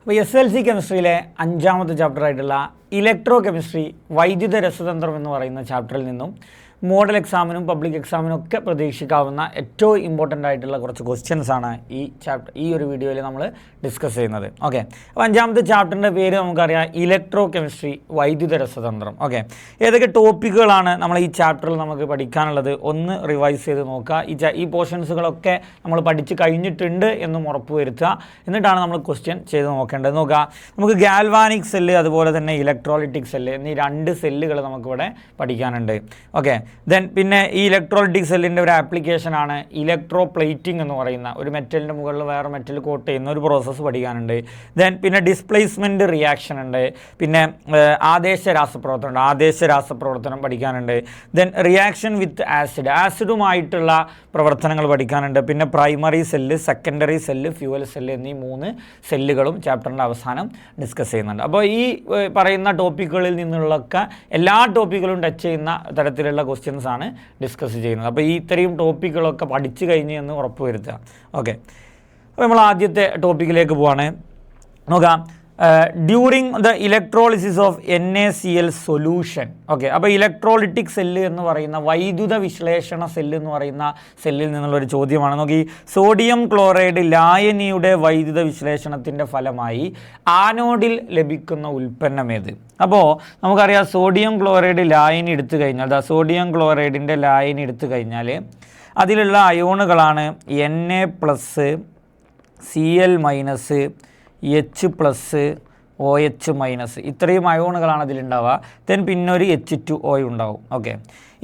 അപ്പോൾ SLC കെമിസ്ട്രിയിലെ 5ാമത്തെ ചാപ്റ്ററായിട്ടുള്ള electro chemistry വൈദ്യുത രസതന്ത്രം എന്ന് പറയുന്ന ചാപ്റ്ററിൽ നിന്നും മോഡൽ എക്സാമിനും പബ്ലിക് എക്സാമിനും ഒക്കെ പ്രതീക്ഷിക്കാവുന്ന ഏറ്റവും ഇമ്പോർട്ടൻ്റ് ആയിട്ടുള്ള കുറച്ച് ക്വസ്റ്റ്യൻസ് ആണ് ഈ ഒരു വീഡിയോയിൽ നമ്മൾ ഡിസ്കസ് ചെയ്യുന്നത്. ഓക്കെ, അപ്പോൾ 5ാമത്തെ ചാപ്റ്ററിൻ്റെ പേര് നമുക്കറിയാം, ഇലക്ട്രോ കെമിസ്ട്രി വൈദ്യുത രസതന്ത്രം. ഓക്കെ, ഏതൊക്കെ ടോപ്പിക്കുകളാണ് നമ്മൾ ഈ ചാപ്റ്ററിൽ നമുക്ക് പഠിക്കാനുള്ളത് ഒന്ന് റിവൈസ് ചെയ്ത് നോക്കുക. ഈ പോർഷൻസുകളൊക്കെ നമ്മൾ പഠിച്ച് കഴിഞ്ഞിട്ടുണ്ട് എന്നും ഉറപ്പ് വരുത്തുക. എന്നിട്ടാണ് നമ്മൾ ക്വസ്റ്റ്യൻ ചെയ്ത് നോക്കേണ്ടത്. നോക്കുക, നമുക്ക് ഗാൽവാനിക് സെല്ല് അതുപോലെ തന്നെ ഇലക്ട്രോളിറ്റിക് സെല്ല് എന്നീ 2 സെല്ലുകൾ നമുക്കിവിടെ പഠിക്കാനുണ്ട്. ഓക്കെ, ദെൻ പിന്നെ ഈ ഇലക്ട്രോളിറ്റിക് സെല്ലിൻ്റെ ഒരു ആപ്ലിക്കേഷനാണ് ഇലക്ട്രോ പ്ലേറ്റിംഗ് എന്ന് പറയുന്ന ഒരു മെറ്റലിൻ്റെ മുകളിൽ വേറെ മെറ്റൽ കോട്ട് ചെയ്യുന്ന ഒരു പ്രോസസ്സ് പഠിക്കാനുണ്ട്. ദെൻ പിന്നെ ഡിസ്പ്ലേസ്മെൻറ്റ് റിയാക്ഷൻ ഉണ്ട്. പിന്നെ ആദേശ രാസപ്രവർത്തനം പഠിക്കാനുണ്ട്. ദെൻ റിയാക്ഷൻ വിത്ത് ആസിഡുമായിട്ടുള്ള പ്രവർത്തനങ്ങൾ പഠിക്കാനുണ്ട്. പിന്നെ primary cell, secondary cell, fuel cell എന്നീ 3 സെല്ലുകളും ചാപ്റ്ററിൻ്റെ അവസാനം ഡിസ്കസ് ചെയ്യുന്നുണ്ട്. അപ്പോൾ ഈ പറയുന്ന ടോപ്പിക്കുകളിൽ നിന്നുള്ളൊക്കെ എല്ലാ ടോപ്പിക്കുകളും ടച്ച് ചെയ്യുന്ന തരത്തിലുള്ള ക്വസ്റ്റ്യൻസ് ആണ് ഡിസ്കസ് ചെയ്യുന്നത്. അപ്പോൾ ഈ ഇത്രയും ടോപ്പിക്കുകളൊക്കെ പഠിച്ചു കഴിഞ്ഞ് എന്ന് ഉറപ്പ് വരുത്തുക. ഓക്കെ, അപ്പോൾ നമ്മൾ ആദ്യത്തെ ടോപ്പിക്കിലേക്ക് പോവാണ്. നോക്കാം, during the electrolysis of NaCl solution. Okay, അപ്പോൾ ഇലക്ട്രോളിറ്റിക് സെല്ല് എന്ന് പറയുന്ന വൈദ്യുത വിശ്ലേഷണ സെല്ല് എന്ന് പറയുന്ന സെല്ലിൽ നിന്നുള്ളൊരു ചോദ്യമാണ്. നോക്കി, സോഡിയം ക്ലോറൈഡ് ലായനിയുടെ വൈദ്യുത വിശ്ലേഷണത്തിൻ്റെ ഫലമായി ആനോഡിൽ ലഭിക്കുന്ന ഉൽപ്പന്നം ഏത്? അപ്പോൾ നമുക്കറിയാം, സോഡിയം ക്ലോറൈഡ് ലായനി എടുത്തു കഴിഞ്ഞാൽ, സോഡിയം ക്ലോറൈഡിൻ്റെ ലായനി എടുത്തു കഴിഞ്ഞാൽ അതിലുള്ള അയോണുകളാണ് Na+, Cl-, H+, OH-. ഇത്രയും അയോണുകളാണ് അതിലുണ്ടാവുക. പിന്നെ ഒരു H2O ഉണ്ടാവും. ഓക്കെ,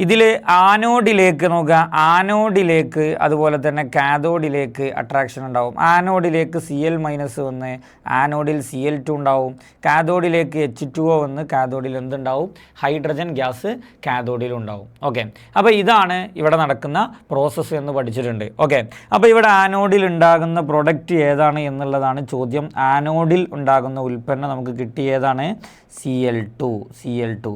ഇതിൽ ആനോഡിലേക്ക് നോക്കുക, ആനോഡിലേക്ക് അതുപോലെ തന്നെ കാഥോഡിലേക്ക് അട്രാക്ഷൻ ഉണ്ടാവും. ആനോഡിലേക്ക് Cl- വന്ന് ആനോഡിൽ Cl2 ഉണ്ടാവും. കാഥോഡിലേക്ക് H2O വന്ന് കാഥോഡിൽ എന്തുണ്ടാവും? ഹൈഡ്രജൻ ഗ്യാസ് കാഥോഡിൽ ഉണ്ടാവും. ഓക്കെ, അപ്പോൾ ഇതാണ് ഇവിടെ നടക്കുന്ന പ്രോസസ്സ് എന്ന് പഠിച്ചിട്ടുണ്ട്. ഓക്കെ, അപ്പോൾ ഇവിടെ ആനോഡിൽ ഉണ്ടാകുന്ന പ്രൊഡക്റ്റ് ഏതാണ് എന്നുള്ളതാണ് ചോദ്യം. ആനോഡിൽ ഉണ്ടാകുന്ന ഉൽപ്പന്നം നമുക്ക് കിട്ടിയതാണ് Cl2.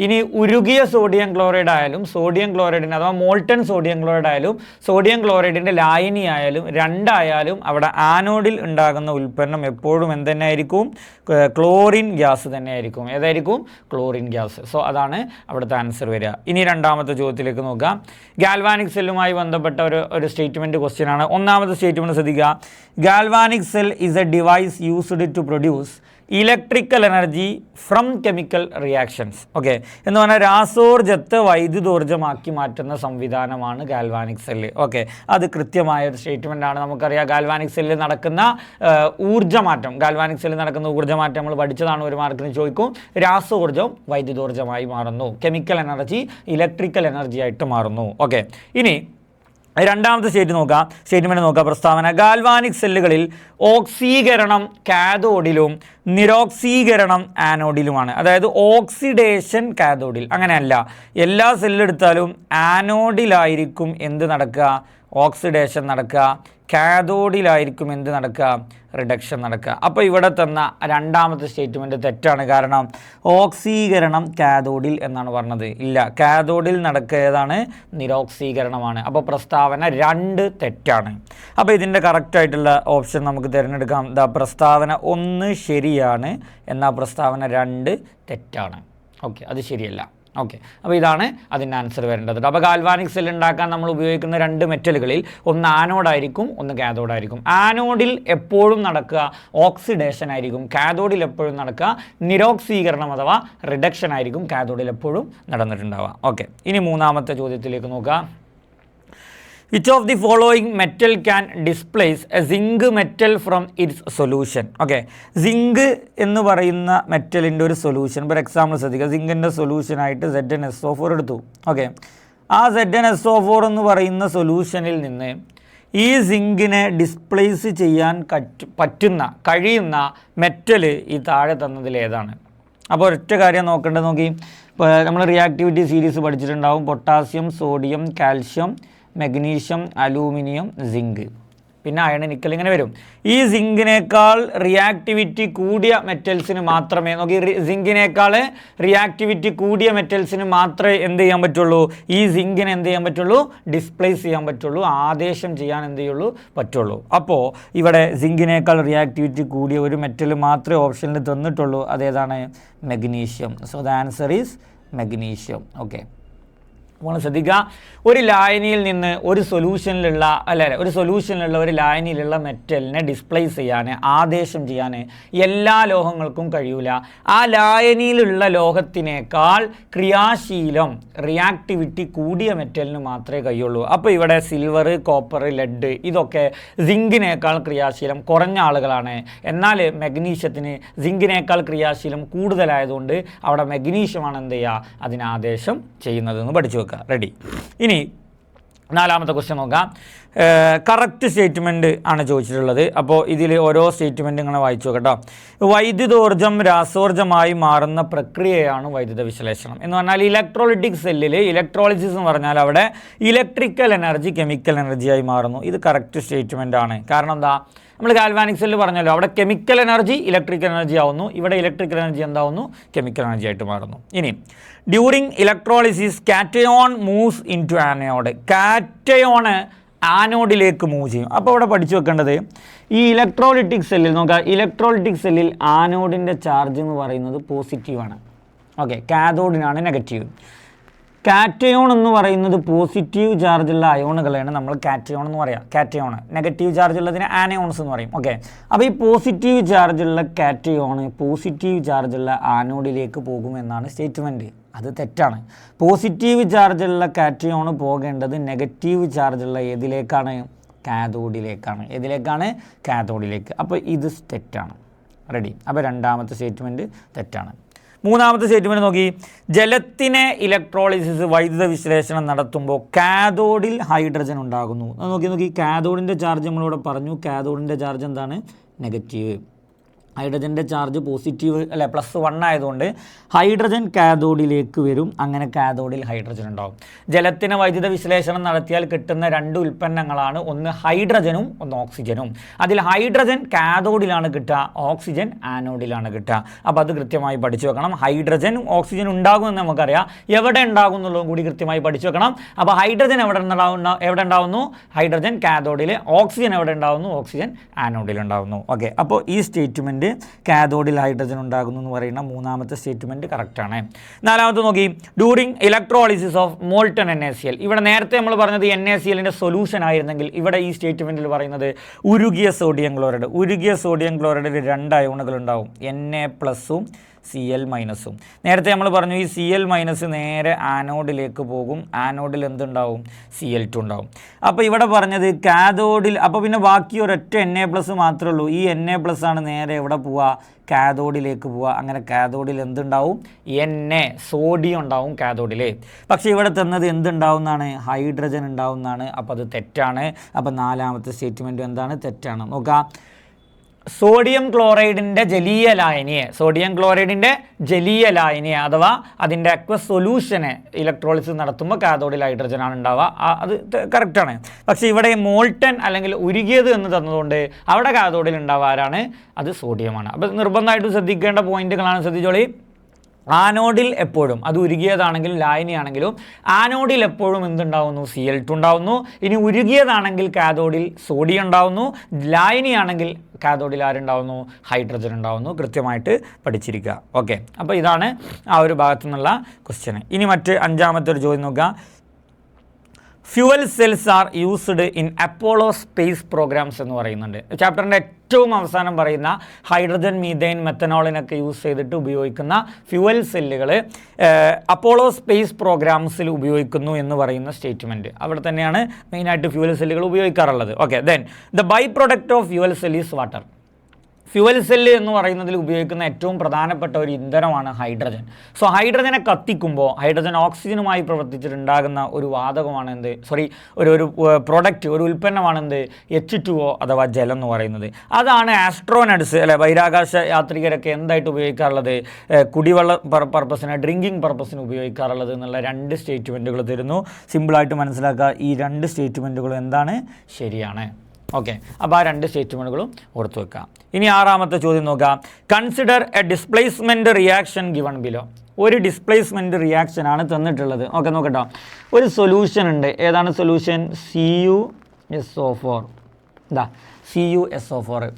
ഇനി ഉരുകിയ സോഡിയം ക്ലോറൈഡ് ആയാലും സോഡിയം ക്ലോറൈഡിന് അഥവാ മോൾട്ടൺ സോഡിയം ക്ലോറൈഡ് ആയാലും സോഡിയം ക്ലോറൈഡിൻ്റെ ലായനി ആയാലും രണ്ടായാലും അവിടെ ആനോഡിൽ ഉണ്ടാകുന്ന ഉൽപ്പന്നം എപ്പോഴും എന്തുതന്നെയായിരിക്കും? ക്ലോറിൻ ഗ്യാസ് തന്നെയായിരിക്കും. ഏതായിരിക്കും? Chlorine gas. സോ അതാണ് അവിടുത്തെ ആൻസർ വരിക. ഇനി രണ്ടാമത്തെ ചോദ്യത്തിലേക്ക് നോക്കാം. ഗാൽവാനിക് സെല്ലുമായി ബന്ധപ്പെട്ട ഒരു സ്റ്റേറ്റ്മെൻറ്റ് ക്വസ്റ്റ്യൻ ആണ്. ഒന്നാമത്തെ സ്റ്റേറ്റ്മെൻറ്റ് ശ്രദ്ധിക്കുക. Galvanic cell is a device used to produce electrical energy from chemical reactions. Okay, എന്ന് പറഞ്ഞാൽ രാസോർജത്തെ വൈദ്യുതോർജ്ജമാക്കി മാറ്റുന്ന സംവിധാനമാണ് ഗാൽവാനിക് സെല്ല്. ഓക്കെ, അത് കൃത്യമായ ഒരു സ്റ്റേറ്റ്മെൻ്റ് ആണ്. നമുക്കറിയാം, ഗാൽവാനിക് സെല്ലിൽ നടക്കുന്ന ഊർജ്ജമാറ്റം നമ്മൾ പഠിച്ചതാണ്. ഒരു മാർക്കിന് ചോദിക്കും. രാസോർജ്ജം വൈദ്യുതോർജ്ജമായി മാറുന്നു, കെമിക്കൽ എനർജി ഇലക്ട്രിക്കൽ എനർജി ആയിട്ട് മാറുന്നു. ഓക്കെ, ഇനി രണ്ടാമത്തെ സ്റ്റേറ്റ്മെൻറ്റ് നോക്കുക. പ്രസ്താവന: ഗാൽവാനിക് സെല്ലുകളിൽ ഓക്സീകരണം കാഥോഡിലും നിരോക്സീകരണം ആനോഡിലുമാണ്. അതായത് ഓക്സിഡേഷൻ കാഥോഡിൽ. അങ്ങനെയല്ല, എല്ലാ സെല്ലെടുത്താലും ആനോഡിലായിരിക്കും എന്ത് നടക്കുക? ഓക്സിഡേഷൻ നടക്കുക. കാഥോഡിലായിരിക്കും എന്ത് നടക്കുക? റിഡക്ഷൻ നടക്കുക. അപ്പോൾ ഇവിടെ തന്ന രണ്ടാമത്തെ സ്റ്റേറ്റ്മെൻറ്റ് തെറ്റാണ്. കാരണം ഓക്സീകരണം കാഥോഡിൽ എന്നാണ് പറഞ്ഞത്. ഇല്ല, കാഥോഡിൽ നടക്കുകയാണ് നിരോക്സീകരണമാണ്. അപ്പോൾ പ്രസ്താവന 2 തെറ്റാണ്. അപ്പോൾ ഇതിൻ്റെ കറക്റ്റായിട്ടുള്ള ഓപ്ഷൻ നമുക്ക് തിരഞ്ഞെടുക്കാം. പ്രസ്താവന 1 ശരിയാണ്, എന്നാൽ പ്രസ്താവന 2 തെറ്റാണ്. ഓക്കെ, അത് ശരിയല്ല. ഓക്കെ, അപ്പോൾ ഇതാണ് അതിൻ്റെ ആൻസർ വരേണ്ടത്. അപ്പോൾ ഗാൽവാനിക് സെൽ ഉണ്ടാക്കാൻ നമ്മൾ ഉപയോഗിക്കുന്ന 2 മെറ്റലുകളിൽ ഒന്ന് ആനോഡായിരിക്കും, ഒന്ന് കാഥോഡായിരിക്കും. ആനോഡിൽ എപ്പോഴും നടക്കുക ഓക്സിഡേഷൻ ആയിരിക്കും, കാഥോഡിൽ എപ്പോഴും നടക്കുക നിരോക്സീകരണം അഥവാ റിഡക്ഷൻ ആയിരിക്കും കാഥോഡിൽ എപ്പോഴും നടന്നിട്ടുണ്ടാവുക. ഓക്കെ, ഇനി മൂന്നാമത്തെ ചോദ്യത്തിലേക്ക് നോക്കുക. Which of the following metal can displace a zinc metal from its solution? Okay, zinc എന്ന് പറയുന്ന മെറ്റലിൻ്റെ ഒരു സൊല്യൂഷൻ, ഒരു എക്സാമ്പിൾ ശ്രദ്ധിക്കുക. സിങ്കിൻ്റെ സൊല്യൂഷനായിട്ട് ZnSO4 എടുത്തു. ഓക്കെ, ആ ZnSO4 എന്ന് പറയുന്ന സൊല്യൂഷനിൽ നിന്ന് ഈ സിങ്കിനെ ഡിസ്പ്ലേസ് ചെയ്യാൻ കഴിയുന്ന മെറ്റൽ ഈ താഴെ തന്നതിൽ ഏതാണ്? അപ്പോൾ ഒറ്റ കാര്യം നോക്കേണ്ടത്. നോക്കി, ഇപ്പോൾ നമ്മൾ റിയാക്ടിവിറ്റി സീരീസ് പഠിച്ചിട്ടുണ്ടാവും. Potassium, sodium, calcium, magnesium, aluminium, zinc. പിന്നെ അയൺ നിക്കൽ ഇങ്ങനെ വരും. ഈ സിങ്കിനേക്കാൾ റിയാക്ടിവിറ്റി കൂടിയ മെറ്റൽസിന് മാത്രമേ സിങ്കിനേക്കാൾ റിയാക്ടിവിറ്റി കൂടിയ മെറ്റൽസിന് മാത്രമേ എന്ത് ചെയ്യാൻ പറ്റുള്ളൂ, ഈ സിങ്കിനെ എന്ത് ചെയ്യാൻ പറ്റുള്ളൂ, ഡിസ്പ്ലേസ് ചെയ്യാൻ പറ്റുള്ളൂ, ആദേശം ചെയ്യാൻ എന്ത് ചെയ്യുള്ളൂ പറ്റുള്ളൂ. അപ്പോൾ ഇവിടെ സിങ്കിനേക്കാൾ റിയാക്ടിവിറ്റി കൂടിയ ഒരു മെറ്റൽ മാത്രമേ ഓപ്ഷനിൽ തന്നിട്ടുള്ളൂ. അതേതാണ്? Magnesium. So the answer is magnesium. Okay, അപ്പോൾ ശ്രദ്ധിക്കുക, ഒരു ലായനിയിൽ നിന്ന് ഒരു സൊല്യൂഷനിലുള്ള ഒരു ലായനിയിലുള്ള മെറ്റലിനെ ഡിസ്പ്ലേസ് ചെയ്യാൻ, ആദേശം ചെയ്യാൻ എല്ലാ ലോഹങ്ങൾക്കും കഴിയൂല. ആ ലായനിയിലുള്ള ലോഹത്തിനേക്കാൾ ക്രിയാശീലം റിയാക്ടിവിറ്റി കൂടിയ മെറ്റലിന് മാത്രമേ കഴിയുള്ളൂ. അപ്പോൾ ഇവിടെ സിൽവർ, കോപ്പർ, ലെഡ് ഇതൊക്കെ സിങ്കിനേക്കാൾ ക്രിയാശീലം കുറഞ്ഞ ആളുകളാണ്. എന്നാൽ മെഗ്നീഷ്യത്തിന് സിങ്കിനേക്കാൾ ക്രിയാശീലം കൂടുതലായതുകൊണ്ട് അവിടെ മെഗ്നീഷ്യമാണ് എന്ത് ചെയ്യുക, അതിന് ആദേശം ചെയ്യുന്നതെന്ന് പഠിച്ചു. റെഡി. ഇനി നാലാമത്തെ ക്വസ്റ്റ്യൻ നോക്കാം. കറക്റ്റ് സ്റ്റേറ്റ്മെൻറ്റ് ആണ് ചോദിച്ചിട്ടുള്ളത്. അപ്പോൾ ഇതിൽ ഓരോ സ്റ്റേറ്റ്മെൻറ്റ് ഇങ്ങനെ വായിച്ചു നോക്കട്ടോ. വൈദ്യുതോർജ്ജം രാസോർജ്ജമായി മാറുന്ന പ്രക്രിയയാണ് വൈദ്യുത വിശ്ലേഷണം എന്ന് പറഞ്ഞാൽ ഇലക്ട്രോളിറ്റിക് സെല്ലിൽ ഇലക്ട്രോളിസിസ് എന്ന് പറഞ്ഞാൽ അവിടെ ഇലക്ട്രിക്കൽ എനർജി കെമിക്കൽ എനർജിയായി മാറുന്നു. ഇത് കറക്റ്റ് സ്റ്റേറ്റ്മെൻ്റ് ആണ്. കാരണം എന്താ, നമ്മൾ ഗാൽവാനിക് സെല്ല് പറഞ്ഞല്ലോ, അവിടെ കെമിക്കൽ എനർജി ഇലക്ട്രിക്കൽ എനർജി ആവുന്നു, ഇവിടെ ഇലക്ട്രിക്കൽ എനർജി എന്താവുന്നു, കെമിക്കൽ എനർജി ആയിട്ട് മാറുന്നു. ഇനി during electrolysis cation moves in to anode. Cation ആനോഡിലേക്ക് മൂവ് ചെയ്യും. അപ്പോൾ ഇവിടെ പഠിച്ചു വെക്കേണ്ടത്, ഈ ഇലക്ട്രോളിറ്റിക് സെല്ലിൽ നോക്കുക, ഇലക്ട്രോളിറ്റിക് സെല്ലിൽ ആനോഡിൻ്റെ ചാർജ് എന്ന് പറയുന്നത് പോസിറ്റീവാണ്. Okay, കാഥോഡിനാണ് negative. കാറ്റയോൺ എന്ന് പറയുന്നത് പോസിറ്റീവ് ചാർജുള്ള അയോണുകളെയാണ് നമ്മൾ കാറ്റയോൺ എന്ന് പറയാം. കാറ്റയോൺ നെഗറ്റീവ് ചാർജ് ഉള്ളതിന് ആനയോൺസ് എന്ന് പറയും. ഓക്കെ, അപ്പോൾ ഈ പോസിറ്റീവ് ചാർജുള്ള കാറ്റയോൺ പോസിറ്റീവ് ചാർജുള്ള ആനോഡിലേക്ക് പോകുമെന്നാണ് സ്റ്റേറ്റ്മെൻറ്റ്. അത് തെറ്റാണ്. പോസിറ്റീവ് ചാർജുള്ള കാറ്റയോൺ പോകേണ്ടത് നെഗറ്റീവ് ചാർജുള്ള ഏതിലേക്കാണ്, കാഥോഡിലേക്കാണ്. ഏതിലേക്കാണ്, കാഥോഡിലേക്ക്. അപ്പോൾ ഇത് തെറ്റാണ്. റെഡി. അപ്പോൾ രണ്ടാമത്തെ സ്റ്റേറ്റ്മെൻറ്റ് തെറ്റാണ്. മൂന്നാമത്തെ സ്റ്റേറ്റ്മെൻറ്റ് നോക്കി, ജലത്തിനെ ഇലക്ട്രോളിസിസ് വൈദ്യുത വിശ്ലേഷണം നടത്തുമ്പോൾ കാഥോഡിൽ ഹൈഡ്രജൻ ഉണ്ടാകുന്നു. നോക്കി കാഥോഡിൻ്റെ ചാർജ് നമ്മളിവിടെ പറഞ്ഞു. കാഥോഡിൻ്റെ ചാർജ് എന്താണ്, നെഗറ്റീവ്. ഹൈഡ്രജൻ്റെ ചാർജ് പോസിറ്റീവ് +1 ആയതുകൊണ്ട് ഹൈഡ്രജൻ കാഥോഡിലേക്ക് വരും. അങ്ങനെ കാഥോഡിൽ ഹൈഡ്രജൻ ഉണ്ടാകും. ജലത്തിന് വൈദ്യുത വിശ്ലേഷണം നടത്തിയാൽ കിട്ടുന്ന 2 ഉൽപ്പന്നങ്ങളാണ്, ഒന്ന് ഹൈഡ്രജനും ഒന്ന് ഓക്സിജനും. അതിൽ ഹൈഡ്രജൻ കാഥോഡിലാണ് കിട്ടുക, ഓക്സിജൻ ആനോഡിലാണ് കിട്ടുക. അപ്പോൾ അത് കൃത്യമായി പഠിച്ചു വെക്കണം. ഹൈഡ്രജനും ഓക്സിജൻ ഉണ്ടാകുമെന്ന് നമുക്കറിയാം, എവിടെ ഉണ്ടാകും എന്നുള്ളതും കൂടി കൃത്യമായി പഠിച്ചു വെക്കണം. അപ്പോൾ ഹൈഡ്രജൻ എവിടെ ഉണ്ടാകുന്നു, ഹൈഡ്രജൻ കാഥോഡിൽ. ഓക്സിജൻ എവിടെ ഉണ്ടാകുന്നു, ഓക്സിജൻ ആനോഡിൽ ഉണ്ടാകുന്നു. ഓക്കെ, അപ്പോൾ ഈ സ്റ്റേറ്റ്മെൻറ്റ് കാഥോഡിൽ ഹൈഡ്രജൻ ഉണ്ടാകുന്നു എന്ന് പറയുന്ന മൂന്നാമത്തെ സ്റ്റേറ്റ്മെൻറ്റ് കറക്റ്റാണ്. നാലാമത്തെ നോക്കി, during electrolysis of molten NaCl. ഇവിടെ നേരത്തെ നമ്മൾ പറഞ്ഞത് NaClൻ്റെ സൊല്യൂഷൻ ആയിരുന്നെങ്കിൽ ഇവിടെ ഈ സ്റ്റേറ്റ്മെൻറ്റിൽ പറയുന്നത് ഉരുകിയ സോഡിയം ക്ലോറൈഡ്. ഉരുകിയ സോഡിയം ക്ലോറൈഡിൽ 2 അയോണുകൾ ഉണ്ടാവും, Na+ഉം Cl-. നേരത്തെ നമ്മൾ പറഞ്ഞു ഈ Cl- നേരെ ആനോഡിലേക്ക് പോകും. ആനോഡിൽ എന്തുണ്ടാവും, Cl2 ഉണ്ടാവും. അപ്പോൾ ഇവിടെ പറഞ്ഞത് കാഥോഡിൽ, അപ്പോൾ പിന്നെ ബാക്കി ഒരൊറ്റ Na+ മാത്രമേ ഉള്ളൂ. ഈ Na+ ആണ് നേരെ എവിടെ പോവുക, കാഥോഡിലേക്ക് പോവുക. അങ്ങനെ കാഥോഡിൽ എന്തുണ്ടാവും, സോഡിയം ഉണ്ടാവും കാഥോഡിൽ. പക്ഷേ ഇവിടെ തന്നത് എന്തുണ്ടാവും എന്നാണ്, ഹൈഡ്രജൻ ഉണ്ടാവും എന്നാണ്. അപ്പോൾ അത് തെറ്റാണ്. അപ്പോൾ നാലാമത്തെ സ്റ്റേറ്റ്മെൻറ്റ് എന്താണ്, തെറ്റാണ്. നോക്കാം, സോഡിയം ക്ലോറൈഡിൻ്റെ ജലീയ ലായനിയെ അഥവാ അതിൻ്റെ അക്വസ് സൊല്യൂഷനെ ഇലക്ട്രോളിസിസ് നടത്തുമ്പോൾ കാഥോഡിൽ ഹൈഡ്രജനാണ് ഉണ്ടാവുക. അത് കറക്റ്റാണ്. പക്ഷേ ഇവിടെ മോൾട്ടൺ അല്ലെങ്കിൽ ഉരുകിയത് എന്ന് തന്നതുകൊണ്ട് അവിടെ കാഥോഡിൽ ഉണ്ടാവുക ആരാണ്, അത് സോഡിയമാണ്. അപ്പോൾ നിർബന്ധമായിട്ടും ശ്രദ്ധിക്കേണ്ട പോയിന്റുകളാണ്, ശ്രദ്ധിച്ചോളി. ആനോഡിൽ എപ്പോഴും, അത് ഉരുകിയതാണെങ്കിലും ലായനിയാണെങ്കിലും ആനോഡിൽ എപ്പോഴും എന്തുണ്ടാവുന്നു, Cl2 ഉണ്ടാവുന്നു. ഇനി ഉരുകിയതാണെങ്കിൽ കാഥോഡിൽ സോഡിയം ഉണ്ടാവുന്നു, ലായനിയാണെങ്കിൽ കാഥോഡിൽ ആരുണ്ടാവുന്നു, ഹൈഡ്രജൻ ഉണ്ടാവുന്നു. കൃത്യമായിട്ട് പഠിച്ചിരിക്കുക. ഓക്കെ, അപ്പോൾ ഇതാണ് ആ ഒരു ഭാഗത്തു നിന്നുള്ള ക്വസ്റ്റ്യൻ. ഇനി മറ്റ് അഞ്ചാമത്തെ ഒരു ചോദ്യം നോക്കുക. Fuel cells are used in Apollo space programmes എന്ന് പറയുന്നുണ്ട്. ചാപ്റ്ററിൻ്റെ ഏറ്റവും അവസാനം പറയുന്ന ഹൈഡ്രജൻ, മീഥൈൻ, മെത്തനോളിനൊക്കെ യൂസ് ചെയ്തിട്ട് ഉപയോഗിക്കുന്ന ഫ്യൂവൽ സെല്ലുകൾ അപ്പോളോ സ്പേസ് പ്രോഗ്രാംസിൽ ഉപയോഗിക്കുന്നു എന്ന് പറയുന്ന സ്റ്റേറ്റ്മെൻറ്റ് അവിടെ തന്നെയാണ് മെയിനായിട്ട് ഫ്യൂവൽ സെല്ലുകൾ ഉപയോഗിക്കാറുള്ളത്. Okay, then the by product of fuel cell is water. Fuel cell എന്ന് പറയുന്നതിൽ ഉപയോഗിക്കുന്ന ഏറ്റവും പ്രധാനപ്പെട്ട ഒരു ഇന്ധനമാണ് ഹൈഡ്രജൻ. സോ ഹൈഡ്രജനെ കത്തിക്കുമ്പോൾ ഹൈഡ്രജൻ ഓക്സിജനുമായി പ്രവർത്തിച്ചിട്ടുണ്ടാകുന്ന ഒരു വാതകമാണ് ഒരു പ്രൊഡക്റ്റ്, ഒരു ഉൽപ്പന്നമാണ് H2O അഥവാ ജലം എന്ന് പറയുന്നത്. അതാണ് ആസ്ട്രോനട്സ് ബഹിരാകാശ യാത്രികരൊക്കെ എന്തായിട്ട് ഉപയോഗിക്കാറുള്ളത്, കുടിവെള്ള പർപ്പസിന്, ഡ്രിങ്കിങ് പർപ്പസിന് ഉപയോഗിക്കാറുള്ളത് എന്നുള്ള 2 സ്റ്റേറ്റ്മെൻറ്റുകൾ തരുന്നു. സിമ്പിളായിട്ട് മനസ്സിലാക്കുക, ഈ 2 സ്റ്റേറ്റ്മെൻറ്റുകളും എന്താണ്, ശരിയാണ്. ഓക്കെ, അപ്പോൾ ആ രണ്ട് സ്റ്റേറ്റ്മെൻറ്റുകളും ഓർത്ത് വെക്കാം. ഇനി ആറാമത്തെ ചോദ്യം നോക്കാം. Consider A displacement reaction given below. ഒരു ഡിസ്പ്ലേസ്മെൻറ്റ് റിയാക്ഷനാണ് തന്നിട്ടുള്ളത്. ഓക്കെ, നോക്കട്ടോ. ഒരു സൊല്യൂഷൻ ഉണ്ട്. ഏതാണ് സൊല്യൂഷൻ? CuSO4. ഇതാ CuSO4.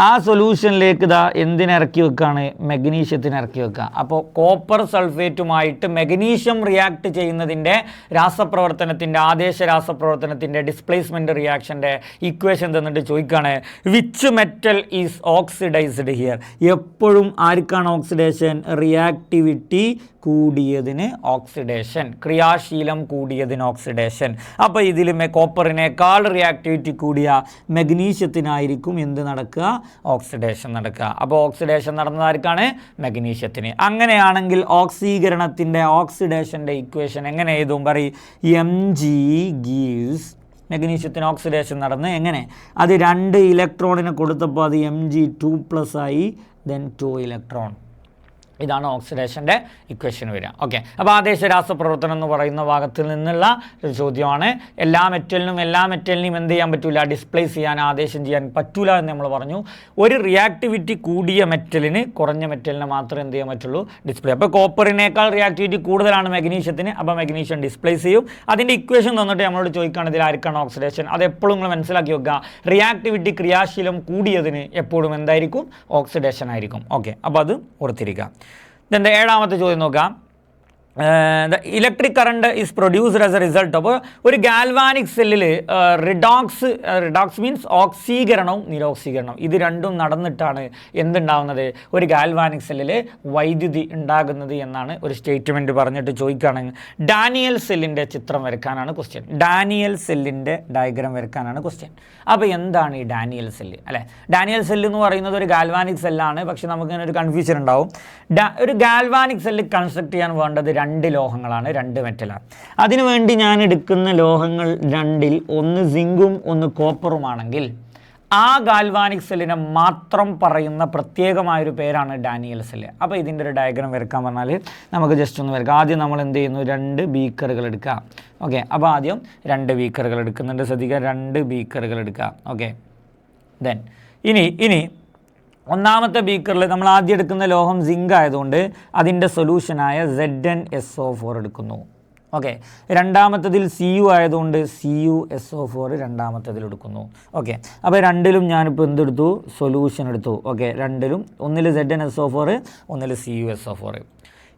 ആ സൊല്യൂഷനിലേക്ക് ഇതാ എന്തിനിറക്കി വെക്കുകയാണ്? മെഗ്നീഷ്യത്തിന് ഇറക്കി വെക്കുക. അപ്പോൾ കോപ്പർ സൾഫേറ്റുമായിട്ട് മെഗ്നീഷ്യം റിയാക്ട് ചെയ്യുന്നതിൻ്റെ രാസപ്രവർത്തനത്തിൻ്റെ ആദേശ രാസപ്രവർത്തനത്തിൻ്റെ ഡിസ്പ്ലേസ്മെൻറ്റ് റിയാക്ഷൻ്റെ ഇക്വേഷൻ തന്നിട്ട് ചോദിക്കുകയാണ് which metal is oxidised here. എപ്പോഴും ആർക്കാണ് ഓക്സിഡേഷൻ? റിയാക്ടിവിറ്റി കൂടിയതിന് ഓക്സിഡേഷൻ, ക്രിയാശീലം കൂടിയതിന് ഓക്സിഡേഷൻ. അപ്പോൾ ഇതിൽ കോപ്പറിനേക്കാൾ റിയാക്ടിവിറ്റി കൂടിയ മെഗ്നീഷ്യത്തിനായിരിക്കും എന്ത് നടക്കുക? ഓക്സിഡേഷൻ നടക്കുക. അപ്പോൾ ഓക്സിഡേഷൻ നടന്നതാർക്കാണ്? മെഗ്നീഷ്യത്തിന്. അങ്ങനെയാണെങ്കിൽ ഓക്സീകരണത്തിൻ്റെ ഓക്സിഡേഷൻ്റെ ഇക്വേഷൻ എങ്ങനെ എഴുതും? പറയും Mg gives മെഗ്നീഷ്യത്തിന് ഓക്സിഡേഷൻ നടന്ന് എങ്ങനെ? അത് 2 ഇലക്ട്രോണിനെ കൊടുത്തപ്പോൾ അത് Mg2+ ആയി, ദെൻ 2 ഇലക്ട്രോൺ. ഇതാണ് ഓക്സിഡേഷൻ്റെ ഇക്വേഷൻ വരിക. ഓക്കെ, അപ്പോൾ ആദേശ രാസപ്രവർത്തനം എന്ന് പറയുന്ന ഭാഗത്തിൽ നിന്നുള്ള ഒരു ചോദ്യമാണ്. എല്ലാ മെറ്റലിനും എന്ത് ചെയ്യാൻ പറ്റില്ല? ഡിസ്പ്ലേസ് ചെയ്യാൻ, ആദേശം ചെയ്യാൻ പറ്റില്ല എന്ന് നമ്മൾ പറഞ്ഞു. ഒരു റിയാക്ടിവിറ്റി കൂടിയ മെറ്റലിന് കുറഞ്ഞ മെറ്റലിനെ മാത്രമേ എന്ത് ചെയ്യാൻ പറ്റുള്ളൂ? ഡിസ്പ്ലേ. അപ്പോൾ കോപ്പറിനേക്കാൾ റിയാക്ടിവിറ്റി കൂടുതലാണ് മെഗ്നീഷ്യത്തിന്. അപ്പോൾ മെഗ്നീഷ്യം ഡിസ്പ്ലേസ് ചെയ്യും. അതിൻ്റെ ഇക്വേഷൻ തന്നിട്ട് നമ്മളോട് ചോദിക്കുകയാണ് ഇതിൽ ആർക്കാണ് ഓക്സിഡേഷൻ. അത് എപ്പോഴും നിങ്ങൾ മനസ്സിലാക്കി വെക്കുക. റിയാക്ടിവിറ്റി ക്രിയാശീലം കൂടിയതിന് എപ്പോഴും എന്തായിരിക്കും? ഓക്സിഡേഷൻ ആയിരിക്കും. ഓക്കെ, അപ്പോൾ അത് ഓർത്തിരിക്കുക. ഇതിൻ്റെ ഏഴാമത്തെ ചോദ്യം നോക്കാം. The electric current is produced as A result. അപ്പോൾ ഒരു ഗാൽവാനിക് സെല്ലിൽ റിഡോക്സ് മീൻസ് ഓക്സീകരണവും നിരോക്സീകരണവും ഇത് രണ്ടും നടന്നിട്ടാണ് എന്തുണ്ടാവുന്നത്? ഒരു ഗാൽവാനിക് സെല്ലിൽ വൈദ്യുതി ഉണ്ടാകുന്നത് എന്നാണ് ഒരു സ്റ്റേറ്റ്മെൻറ്റ് പറഞ്ഞിട്ട് ചോദിക്കുകയാണെങ്കിൽ ഡാനിയൽ സെല്ലിൻ്റെ ചിത്രം വരയ്ക്കാനാണ് ക്വസ്റ്റ്യൻ. ഡാനിയൽ സെല്ലിൻ്റെ ഡയഗ്രാം വരയ്ക്കാനാണ് ക്വസ്റ്റ്യൻ. അപ്പോൾ എന്താണ് ഈ ഡാനിയൽ സെല്ല്? അല്ലേ, ഡാനിയൽ സെല്ല് എന്ന് പറയുന്നത് ഒരു ഗാൽവാനിക് സെല്ലാണ്. പക്ഷെ നമുക്കിങ്ങനെ ഒരു കൺഫ്യൂഷൻ ഉണ്ടാവും. ഒരു ഗാൽവാനിക് സെല്ല് കൺസ്ട്രക്ട് ചെയ്യാൻ വേണ്ടത് 2 ലോഹങ്ങളാണ്, 2 മെറ്റലാണ്. അതിനുവേണ്ടി ഞാൻ എടുക്കുന്ന ലോഹങ്ങൾ 2ൽ ഒന്ന് സിങ്കും ഒന്ന് കോപ്പറുമാണെങ്കിൽ ആ ഗാൽവാനിക് സെല്ലിനെ മാത്രം പറയുന്ന പ്രത്യേകമായൊരു പേരാണ് ഡാനിയൽ സെല്ല്. അപ്പോൾ ഇതിൻ്റെ ഒരു ഡയഗ്രാം വരയ്ക്കാൻ പറഞ്ഞാൽ നമുക്ക് ജസ്റ്റ് ഒന്ന് വരയ്ക്കാം. ആദ്യം നമ്മൾ എന്ത് ചെയ്യുന്നു? 2 ബീക്കറുകൾ എടുക്കുക. ഓക്കെ, അപ്പോൾ ആദ്യം 2 ബീക്കറുകൾ എടുക്കുന്നുണ്ട്. ശ്രദ്ധിക്കുക, 2 ബീക്കറുകൾ എടുക്കുക. ഓക്കെ, ദെൻ ഇനി ഒന്നാമത്തെ ബീക്കറിൽ നമ്മൾ ആദ്യം എടുക്കുന്ന ലോഹം സിങ്ക് ആയതുകൊണ്ട് അതിൻ്റെ സൊല്യൂഷനായ ZnSO4 എടുക്കുന്നു. ഓക്കെ, രണ്ടാമത്തതിൽ Cu ആയതുകൊണ്ട് CuSO4 രണ്ടാമത്തതിൽ എടുക്കുന്നു. ഓക്കെ, അപ്പോൾ 2ലും ഞാനിപ്പോൾ എന്തെടുത്തു? സൊല്യൂഷൻ എടുത്തു. ഓക്കെ, 2ലും ഒന്നിൽ ZnSO4, ഒന്നിൽ CuSO4.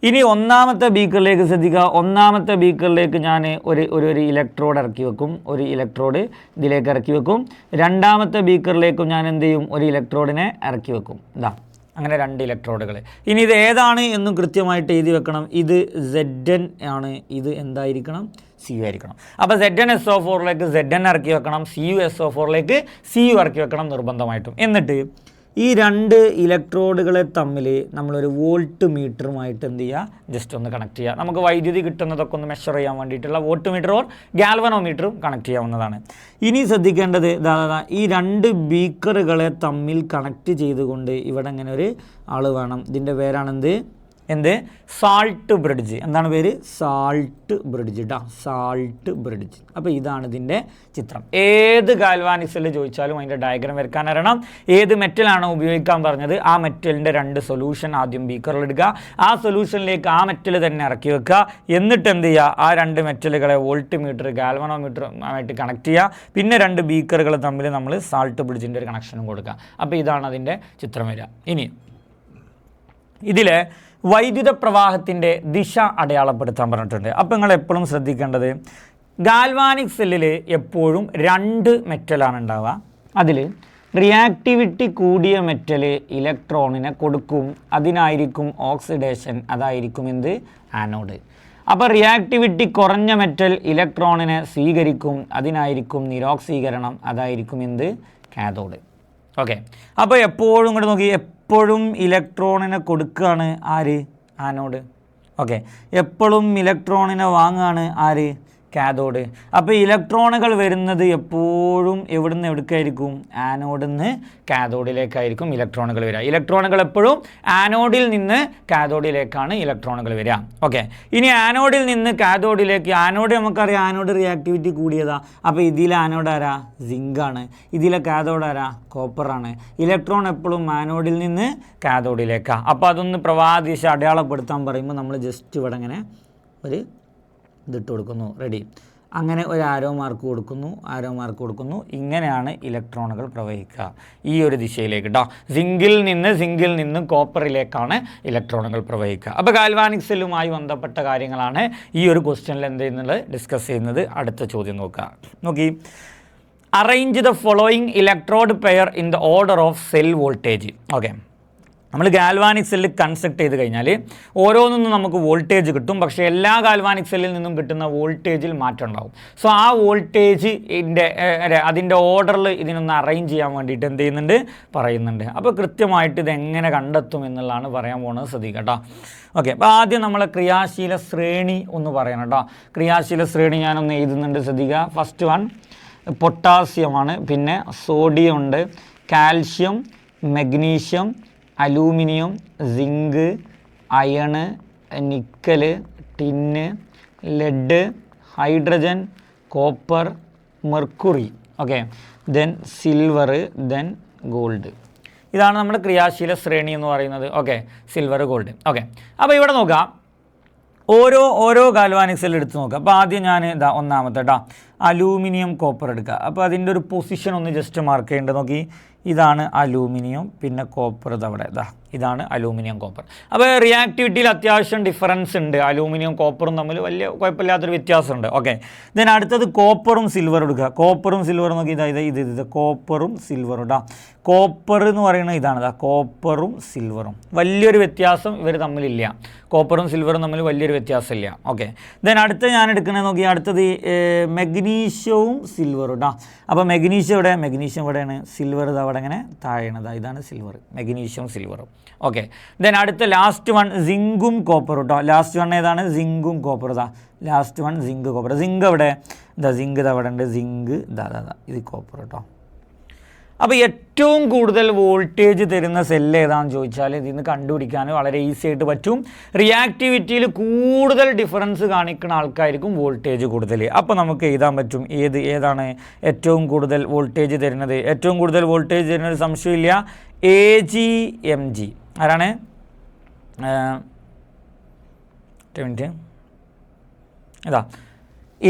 ഇനി ഒന്നാമത്തെ ബീക്കറിലേക്ക് ശ്രദ്ധിക്കുക. ഒന്നാമത്തെ ബീക്കറിലേക്ക് ഞാൻ ഒരു ഇലക്ട്രോഡ് ഇറക്കി വെക്കും. ഒരു ഇലക്ട്രോഡ് ഇതിലേക്ക് ഇറക്കി വെക്കും. രണ്ടാമത്തെ ബീക്കറിലേക്കും ഞാൻ എന്ത് ചെയ്യും? ഒരു ഇലക്ട്രോഡിനെ ഇറക്കി വെക്കും. ഇതാ അങ്ങനെ 2 ഇലക്ട്രോഡുകൾ. ഇനി ഇത് ഏതാണ് എന്നും കൃത്യമായിട്ട് എഴുതി വെക്കണം. ഇത് Zn ആണ്, ഇത് എന്തായിരിക്കണം? Cu ആയിരിക്കണം. അപ്പോൾ ZnSO4ലേക്ക് Zn ഇറക്കി വെക്കണം, CuSO4ലേക്ക് Cu ഇറക്കി വെക്കണം നിർബന്ധമായിട്ടും. എന്നിട്ട് ഈ 2 ഇലക്ട്രോഡുകളെ തമ്മിൽ നമ്മളൊരു വോൾട്ട് മീറ്ററുമായിട്ട് എന്ത് ചെയ്യുക? ജസ്റ്റ് ഒന്ന് കണക്ട് ചെയ്യുക. നമുക്ക് വൈദ്യുതി കിട്ടുന്നതൊക്കെ ഒന്ന് മെഷർ ചെയ്യാൻ വേണ്ടിയിട്ടുള്ള വോൾട്ട് മീറ്റർ ഓർ ഗാൽവനോമീറ്ററും കണക്ട് ചെയ്യാവുന്നതാണ്. ഇനി ശ്രദ്ധിക്കേണ്ടത് ഈ 2 ബീക്കറുകളെ തമ്മിൽ കണക്ട് ചെയ്തുകൊണ്ട് ഇവിടെ ഇങ്ങനെ ഒരു ആൾ വേണം. ഇതിൻ്റെ പേരാണെന്ത്? Salt bridge. എന്താണ് പേര്? Salt bridge. Salt bridge. അപ്പോൾ ഇതാണ് ഇതിൻ്റെ ചിത്രം. ഏത് ഗാൽവാനിക് സെല്ല് ചോദിച്ചാലും അതിൻ്റെ ഡയഗ്രാം വരയ്ക്കാൻ അറിയണം. ഏത് മെറ്റലാണോ ഉപയോഗിക്കാൻ പറഞ്ഞത് ആ മെറ്റലിൻ്റെ 2 സൊല്യൂഷൻ ആദ്യം ബീക്കറിലെടുക്കുക. ആ സൊല്യൂഷനിലേക്ക് ആ മെറ്റൽ തന്നെ ഇറക്കി വെക്കുക. എന്നിട്ട് എന്ത് ചെയ്യുക? ആ 2 മെറ്റലുകളെ വോൾട്ട് മീറ്റർ ഗാൽവനോമീറ്ററുമായിട്ട് കണക്ട് ചെയ്യുക. പിന്നെ 2 ബീക്കറുകൾ തമ്മിൽ നമ്മൾ സാൾട്ട് ബ്രിഡ്ജിൻ്റെ ഒരു കണക്ഷനും കൊടുക്കുക. അപ്പോൾ ഇതാണ് അതിൻ്റെ ചിത്രം വരിക. ഇനി ഇതിൽ വൈദ്യുത പ്രവാഹത്തിൻ്റെ ദിശ അടയാളപ്പെടുത്താൻ പറഞ്ഞിട്ടുണ്ട്. അപ്പോൾ നിങ്ങൾ എപ്പോഴും ശ്രദ്ധിക്കേണ്ടത് ഗാൽവാനിക് സെല്ലിൽ എപ്പോഴും 2 മെറ്റലാണ് ഉണ്ടാവുക. അതിൽ റിയാക്ടിവിറ്റി കൂടിയ മെറ്റൽ ഇലക്ട്രോണിനെ കൊടുക്കും. അതിനായിരിക്കും ഓക്സിഡേഷൻ. അതായിരിക്കും എന്ത്? ആനോഡ്. അപ്പോൾ റിയാക്ടിവിറ്റി കുറഞ്ഞ മെറ്റൽ ഇലക്ട്രോണിനെ സ്വീകരിക്കും. അതിനായിരിക്കും നിരോക്സീകരണം. അതായിരിക്കും എന്ത്? കാഥോഡ്. ഓക്കെ, അപ്പോൾ എപ്പോഴും ഇങ്ങോട്ട് നോക്കി, എപ്പോഴും ഇലക്ട്രോണിനെ കൊടുക്കുകയാണ് ആര്? ആനോഡ്. ഓക്കെ, എപ്പോഴും ഇലക്ട്രോണിനെ വാങ്ങുകയാണ് ആര്? കാഥോഡ്. അപ്പോൾ ഇലക്ട്രോണുകൾ വരുന്നത് എപ്പോഴും എവിടുന്ന് എവിടേക്കായിരിക്കും? ആനോഡിൽ നിന്ന് കാഥോഡിലേക്കായിരിക്കും ഇലക്ട്രോണുകൾ വരിക. ഇലക്ട്രോണുകൾ എപ്പോഴും ആനോഡിൽ നിന്ന് കാഥോഡിലേക്കാണ് ഇലക്ട്രോണുകൾ വരിക. ഓക്കെ, ഇനി ആനോഡിൽ നിന്ന് കാഥോഡിലേക്ക്, ആനോഡ് നമുക്കറിയാം ആനോഡ് റിയാക്ടിവിറ്റി കൂടിയതാ. അപ്പോൾ ഇതിലെ ആനോഡ് ആരാ? സിങ്കാണ്. ഇതിലെ കാഥോഡ് ആരാ? കോപ്പറാണ്. ഇലക്ട്രോൺ എപ്പോഴും ആനോഡിൽ നിന്ന് കാഥോഡിലേക്കാണ്. അപ്പോൾ അതൊന്ന് പ്രവാഹദിശ അടയാളപ്പെടുത്താൻ പറയുമ്പോൾ നമ്മൾ ജസ്റ്റ് ഇവിടെ ഇങ്ങനെ ഒരു ഇതിട്ട് കൊടുക്കുന്നു. റെഡി. അങ്ങനെ ഒരു ആരോ മാർക്ക് കൊടുക്കുന്നു. ഇങ്ങനെയാണ് ഇലക്ട്രോണുകൾ പ്രവഹിക്കുക ഈ ഒരു ദിശയിലേക്ക് കേട്ടോ. സിങ്കിൽ നിന്ന് കോപ്പറിലേക്കാണ് ഇലക്ട്രോണുകൾ പ്രവഹിക്കുക. അപ്പോൾ ഗാൽവാനിക് സെല്ലുമായി ബന്ധപ്പെട്ട കാര്യങ്ങളാണ് ഈ ഒരു ക്വസ്റ്റ്യനിൽ എന്ത് ചെയ്യുന്നത് ഡിസ്കസ് ചെയ്യുന്നത്. അടുത്ത ചോദ്യം നോക്കി. Arrange the following electrode pair in the order of cell voltage. Okay, നമ്മൾ ഗാൽവാനിക് സെല്ല് കൺസ്ട്രക്ട് ചെയ്ത് കഴിഞ്ഞാൽ ഓരോന്നും നമുക്ക് വോൾട്ടേജ് കിട്ടും. പക്ഷേ എല്ലാ ഗാൽവാനിക് സെല്ലിൽ നിന്നും കിട്ടുന്ന വോൾട്ടേജിൽ മാറ്റം ഉണ്ടാവും. സോ ആ വോൾട്ടേജ് അതിൻ്റെ ഓർഡറിൽ ഇതിനൊന്ന് അറേഞ്ച് ചെയ്യാൻ വേണ്ടിയിട്ട് എന്ത് ചെയ്യുന്നുണ്ട്? പറയുന്നുണ്ട്. അപ്പോൾ കൃത്യമായിട്ട് ഇതെങ്ങനെ കണ്ടെത്തും എന്നുള്ളതാണ് പറയാൻ പോകുന്നത്. ശ്രദ്ധിക്കുക കേട്ടോ. ഓക്കെ, അപ്പോൾ ആദ്യം നമ്മളെ ക്രിയാശീല ശ്രേണി ഒന്ന് പറയണം കേട്ടോ. ക്രിയാശീല ശ്രേണി ഞാനൊന്ന് എഴുതുന്നുണ്ട്. ശ്രദ്ധിക്കുക. ഫസ്റ്റ് വൺ പൊട്ടാസ്യമാണ്, പിന്നെ സോഡിയം ഉണ്ട്, calcium, magnesium, aluminium, zinc, iron, nickel, tin, lead, hydrogen, copper, mercury. Okay, then silver, then gold. ഇതാണ് നമ്മുടെ ക്രിയാശീല ശ്രേണി എന്ന് പറയുന്നത്. Okay, silver, gold. ഓക്കെ, അപ്പോൾ ഇവിടെ നോക്കാം. ഓരോ ഗാൽവാനിക് സെൽ എടുത്ത് നോക്കുക. അപ്പോൾ ആദ്യം ഞാൻ ഒന്നാമത്തെ അലൂമിനിയം കോപ്പർ എടുക്കുക. അപ്പോൾ അതിൻ്റെ ഒരു പൊസിഷൻ ഒന്ന് ജസ്റ്റ് മാർക്ക് ചെയ്യേണ്ടത്. നോക്കി, ഇതാണ് അലൂമിനിയം, പിന്നെ കോപ്പർ അവിടെ ഇതാണ് അലൂമിനിയം കോപ്പർ. അപ്പോൾ റിയാക്ടിവിറ്റിയിൽ അത്യാവശ്യം ഡിഫറൻസ് ഉണ്ട്. അലൂമിനിയം കോപ്പറും തമ്മിൽ വലിയ കുഴപ്പമില്ലാത്തൊരു വ്യത്യാസമുണ്ട്. ഓക്കെ, ദെൻ അടുത്തത് കോപ്പറും സിൽവറും എടുക്കുക. കോപ്പറും സിൽവറും നോക്കി, ഇത് കോപ്പറും സിൽവറും കോപ്പർ എന്ന് പറയുന്നത് ഇതാണ്. കോപ്പറും സിൽവറും വലിയൊരു വ്യത്യാസം ഇവർ തമ്മിലില്ല. കോപ്പറും സിൽവറും തമ്മിൽ വലിയൊരു വ്യത്യാസമില്ല. ഓക്കെ, ദെൻ അടുത്ത ഞാൻ എടുക്കുന്നത് നോക്കി, അടുത്തത് മഗ്നീഷ്യവും സിൽവറും അപ്പോൾ മഗ്നീഷ്യം എവിടെയാണ്? സിൽവർ അവിടെ ഇങ്ങനെ താഴെയാണ്. ഇതാണ് സിൽവർ, മഗ്നീഷ്യവും സിൽവറും. ഓക്കെ, ദെൻ അടുത്ത ലാസ്റ്റ് വൺ സിങ്കും കോപ്പറും ലാസ്റ്റ് വൺ ഏതാണ്? സിങ്കും copper. Last one zinc copper. Zinc എവിടെ? സിങ്ക് അവിടെ ഉണ്ട്. സിങ്ക് ഇത് കോപ്പർ കേട്ടോ. അപ്പോൾ ഏറ്റവും കൂടുതൽ വോൾട്ടേജ് തരുന്ന സെല്ല് ഏതാണെന്ന് ചോദിച്ചാൽ ഇതിൽ നിന്ന് കണ്ടുപിടിക്കാൻ വളരെ ഈസി ആയിട്ട് പറ്റും. റിയാക്ടിവിറ്റിയിൽ കൂടുതൽ ഡിഫറൻസ് കാണിക്കുന്ന ആൾക്കാർക്കും വോൾട്ടേജ് കൂടുതൽ. അപ്പോൾ നമുക്ക് എഴുതാൻ പറ്റും ഏതാണ് ഏറ്റവും കൂടുതൽ വോൾട്ടേജ് തരുന്നത്. ഏറ്റവും കൂടുതൽ വോൾട്ടേജ് തരുന്നത് സംശയമില്ല AgMg. ആരാണ്?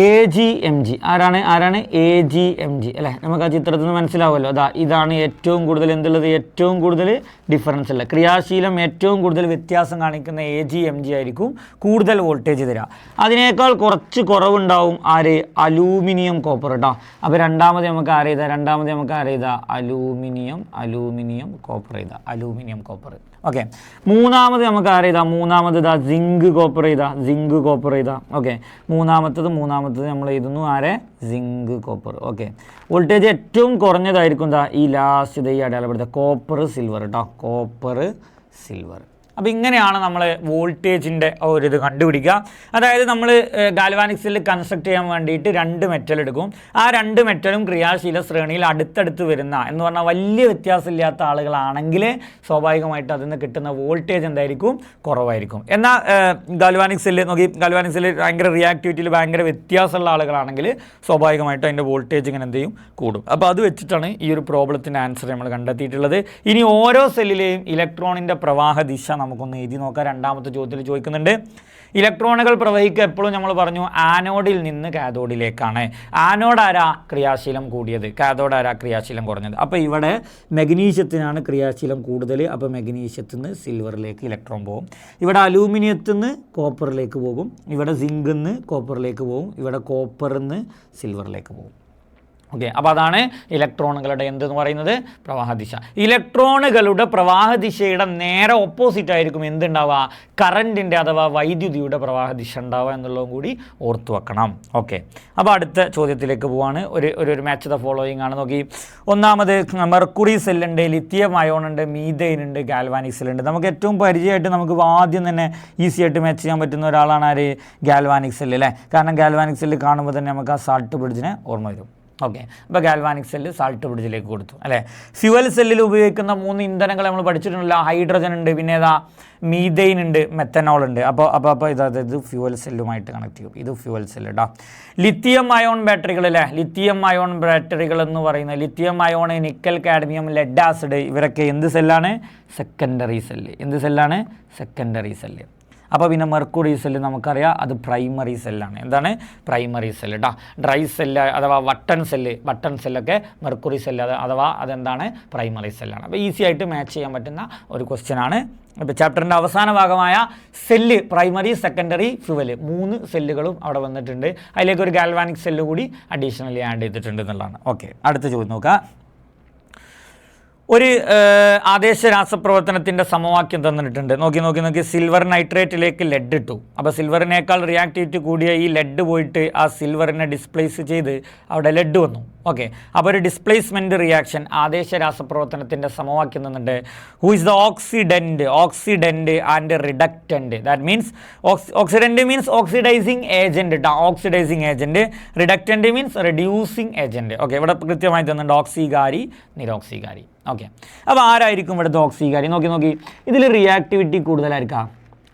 AgMg. ആരാണ് AgMg അല്ലേ? നമുക്ക് ആ ചിത്രത്തിൽ നിന്ന് മനസ്സിലാവുമല്ലോ. ഇതാണ് ഏറ്റവും കൂടുതൽ എന്തുള്ളത്? ഏറ്റവും കൂടുതൽ ഡിഫറൻസ് ഉള്ള ക്രിയാശീലം, ഏറ്റവും കൂടുതൽ വ്യത്യാസം കാണിക്കുന്ന AgMg ആയിരിക്കും കൂടുതൽ വോൾട്ടേജ് തരിക. അതിനേക്കാൾ കുറച്ച് കുറവുണ്ടാവും ആര്? അലൂമിനിയം കോപ്പർ കേട്ടോ. അപ്പോൾ രണ്ടാമത് നമുക്ക് ആരെയ്താ? Aluminium copper aluminium copper. Okay, മൂന്നാമത് നമുക്ക് മൂന്നാമത് സിങ്ക് കോപ്പർ ഓക്കെ, മൂന്നാമത്തത് നമ്മൾ എഴുതുന്നു സിങ്ക് കോപ്പർ. ഓക്കെ, വോൾട്ടേജ് ഏറ്റവും കുറഞ്ഞതായിരിക്കും ഈ ലാസ്റ്റ് ഈ അടയാളപ്പെടുത്തുക കോപ്പർ സിൽവർ കേട്ടോ. Copper silver. അപ്പോൾ ഇങ്ങനെയാണ് നമ്മൾ വോൾട്ടേജിൻ്റെ ഇത് കണ്ടുപിടിക്കുക. അതായത് നമ്മൾ ഗാൽവാനിക് സെല്ല് കൺസ്ട്രക്ട് ചെയ്യാൻ വേണ്ടിയിട്ട് 2 മെറ്റൽ എടുക്കും. ആ 2 മെറ്റലും ക്രിയാശീല ശ്രേണിയിൽ അടുത്തടുത്ത് വരുന്ന എന്ന് പറഞ്ഞാൽ വലിയ വ്യത്യാസമില്ലാത്ത ആളുകളാണെങ്കിൽ സ്വാഭാവികമായിട്ട് അതിൽ നിന്ന് കിട്ടുന്ന വോൾട്ടേജ് എന്തായിരിക്കും? കുറവായിരിക്കും. എന്നാൽ ഗാൽവാനിക് സെല്ല് ഭയങ്കര റിയാക്ടിവിറ്റിയിൽ ഭയങ്കര വ്യത്യാസമുള്ള ആളുകളാണെങ്കിൽ സ്വാഭാവികമായിട്ടും അതിൻ്റെ വോൾട്ടേജ് ഇങ്ങനെ എന്ത് ചെയ്യും? കൂടും. അപ്പോൾ അത് വെച്ചിട്ടാണ് ഈ ഒരു പ്രോബ്ലത്തിൻ്റെ ആൻസർ നമ്മൾ കണ്ടെത്തിയിട്ടുള്ളത്. ഇനി ഓരോ സെല്ലിലെയും ഇലക്ട്രോണിൻ്റെ പ്രവാഹ ദിശ നമുക്കൊന്ന് എഴുതി നോക്കാം. രണ്ടാമത്തെ ചോദ്യത്തിൽ ചോദിക്കുന്നുണ്ട്, ഇലക്ട്രോണുകൾ പ്രവഹിക്കുക എപ്പോഴും നമ്മൾ പറഞ്ഞു ആനോഡിൽ നിന്ന് കാഥോഡിലേക്കാണ്. ആനോഡ് ആരാ? ക്രിയാശീലം കൂടിയത്. കാഥോഡ് ആരാ? ക്രിയാശീലം കുറഞ്ഞത്. അപ്പോൾ ഇവിടെ മഗ്നീഷ്യത്തിനാണ് ക്രിയാശീലം കൂടുതൽ. അപ്പോൾ മഗ്നീഷ്യത്തിൽ നിന്ന് സിൽവറിലേക്ക് ഇലക്ട്രോൺ പോകും. ഇവിടെ അലൂമിനിയത്തിൽ നിന്ന് കോപ്പറിലേക്ക് പോകും. ഇവിടെ സിങ്കിൽ നിന്ന് കോപ്പറിലേക്ക് പോകും. ഇവിടെ കോപ്പറിൽ നിന്ന് സിൽവറിലേക്ക് പോകും. ഓക്കെ, അപ്പോൾ അതാണ് ഇലക്ട്രോണുകളുടെ എന്തെന്ന് പറയുന്നത് പ്രവാഹദിശ. ഇലക്ട്രോണുകളുടെ പ്രവാഹദിശയുടെ നേരെ ഓപ്പോസിറ്റ് ആയിരിക്കും എന്തുണ്ടാവുക, കറണ്ടിൻ്റെ അഥവാ വൈദ്യുതിയുടെ പ്രവാഹദിശ ഉണ്ടാവുക എന്നുള്ളതും കൂടി ഓർത്തു വെക്കണം. ഓക്കെ, അപ്പോൾ അടുത്ത ചോദ്യത്തിലേക്ക് പോവാണ്. ഒരു മാച്ച് ദ ഫോളോയിങ് ആണ്. നോക്കി, ഒന്നാമത് മെർക്കുറി സെല്ലുണ്ട്, ലിത്തിയം അയോൺ ഉണ്ട്, മീഥെയിൻ ഉണ്ട്, ഗാൽവാനിക് സെല്ലുണ്ട്. നമുക്ക് ഏറ്റവും പരിചയമായിട്ട് നമുക്ക് ആദ്യം തന്നെ ഈസി ആയിട്ട് മാച്ച് ചെയ്യാൻ പറ്റുന്ന ഒരാളാണ് ആര്, ഗാൽവാനിക് സെല്ല് അല്ലേ. കാരണം ഗാൽവാനിക് സെല്ല് കാണുമ്പോൾ തന്നെ നമുക്ക് ആ സാൾട്ട് ബ്രിഡ്ജിനെ ഓർമ്മ വരും. ഓക്കെ, അപ്പോൾ ഗാൽവാനിക് സെല്ല് സാൾട്ട് ബ്രിഡ്ജിലേക്ക് കൊടുത്തു അല്ലേ. ഫ്യുവൽ സെല്ലിൽ ഉപയോഗിക്കുന്ന 3 ഇന്ധനങ്ങൾ നമ്മൾ പഠിച്ചിട്ടുണ്ടല്ലോ. ഹൈഡ്രജൻ ഉണ്ട്, പിന്നെ ഏതാ മീഥെയിൻ ഉണ്ട്, മെത്തനോൾ ഉണ്ട്. അപ്പോൾ ഇത് ഫ്യുവൽ സെല്ലുമായിട്ട് കണക്ട് ചെയ്യും. ഇത് ഫ്യുവൽ സെല്ല് കേട്ടോ. ലിത്തിയം അയോൺ ബാറ്ററികൾ അല്ലേ, ലിത്തിയം അയോൺ ബാറ്ററികൾ എന്ന് പറയുന്നത് lithium ion, nickel, cadmium, lead acid ഇവരൊക്കെ എന്ത് സെല്ലാണ്, സെക്കൻഡറി സെല്ല്. എന്ത് സെല്ലാണ്, സെക്കൻഡറി സെല്ല്. അപ്പോൾ പിന്നെ മെർക്കുറി സെല്ല് നമുക്കറിയാം അത് പ്രൈമറി സെല്ലാണ്. എന്താണ് പ്രൈമറി സെല്ല് കേട്ടോ. ഡ്രൈ സെല്ല് അഥവാ ബട്ടൺ സെല്ലൊക്കെ മെർക്കുറി സെല്ല് അഥവാ അതെന്താണ് പ്രൈമറി സെല്ലാണ്. അപ്പോൾ ഈസി ആയിട്ട് മാച്ച് ചെയ്യാൻ പറ്റുന്ന ഒരു ക്വസ്റ്റ്യനാണ്. ഇപ്പോൾ ചാപ്റ്ററിൻ്റെ അവസാന ഭാഗമായ സെല്ല്, പ്രൈമറി, സെക്കൻഡറി, ഫ്യുവൽ 3 സെല്ലുകളും അവിടെ വന്നിട്ടുണ്ട്. അതിലേക്ക് ഒരു ഗാൽവാനിക് സെല്ല് കൂടി അഡീഷണലി ആഡ് ചെയ്തിട്ടുണ്ട് എന്നുള്ളതാണ്. ഓക്കെ, അടുത്ത ചോദ്യം നോക്കാം. ഒരു ആദേശ രാസപ്രവർത്തനത്തിൻ്റെ സമവാക്യം തന്നിട്ടുണ്ട്. നോക്കി സിൽവർ നൈട്രേറ്റിലേക്ക് ലെഡ് ഇട്ടു. അപ്പോൾ സിൽവറിനേക്കാൾ റിയാക്ടിവിറ്റി കൂടിയ ഈ ലെഡ് പോയിട്ട് ആ സിൽവറിനെ ഡിസ്പ്ലേസ് ചെയ്ത് അവിടെ ലെഡ് വന്നു. ഓക്കെ, അപ്പോൾ ഒരു ഡിസ്പ്ലേസ്മെൻറ്റ് റിയാക്ഷൻ ആദേശ രാസപ്രവർത്തനത്തിൻ്റെ സമവാക്യം തന്നിട്ടുണ്ട്. Who is the oxidant and reductant. That means oxidant means oxidising agent കേട്ടോ, oxidising agent. Reductant means reducing agent. Okay, ഇവിടെ കൃത്യമായി തന്നിട്ടുണ്ട് ഓക്സികാരി, നിരോക്സികാരി. ഓക്കെ, അപ്പോൾ ആരായിരിക്കും ഇവിടുത്തെ ഓക്സികാരി? നോക്കി ഇതിൽ റിയാക്ടിവിറ്റി കൂടുതലായിരിക്കാം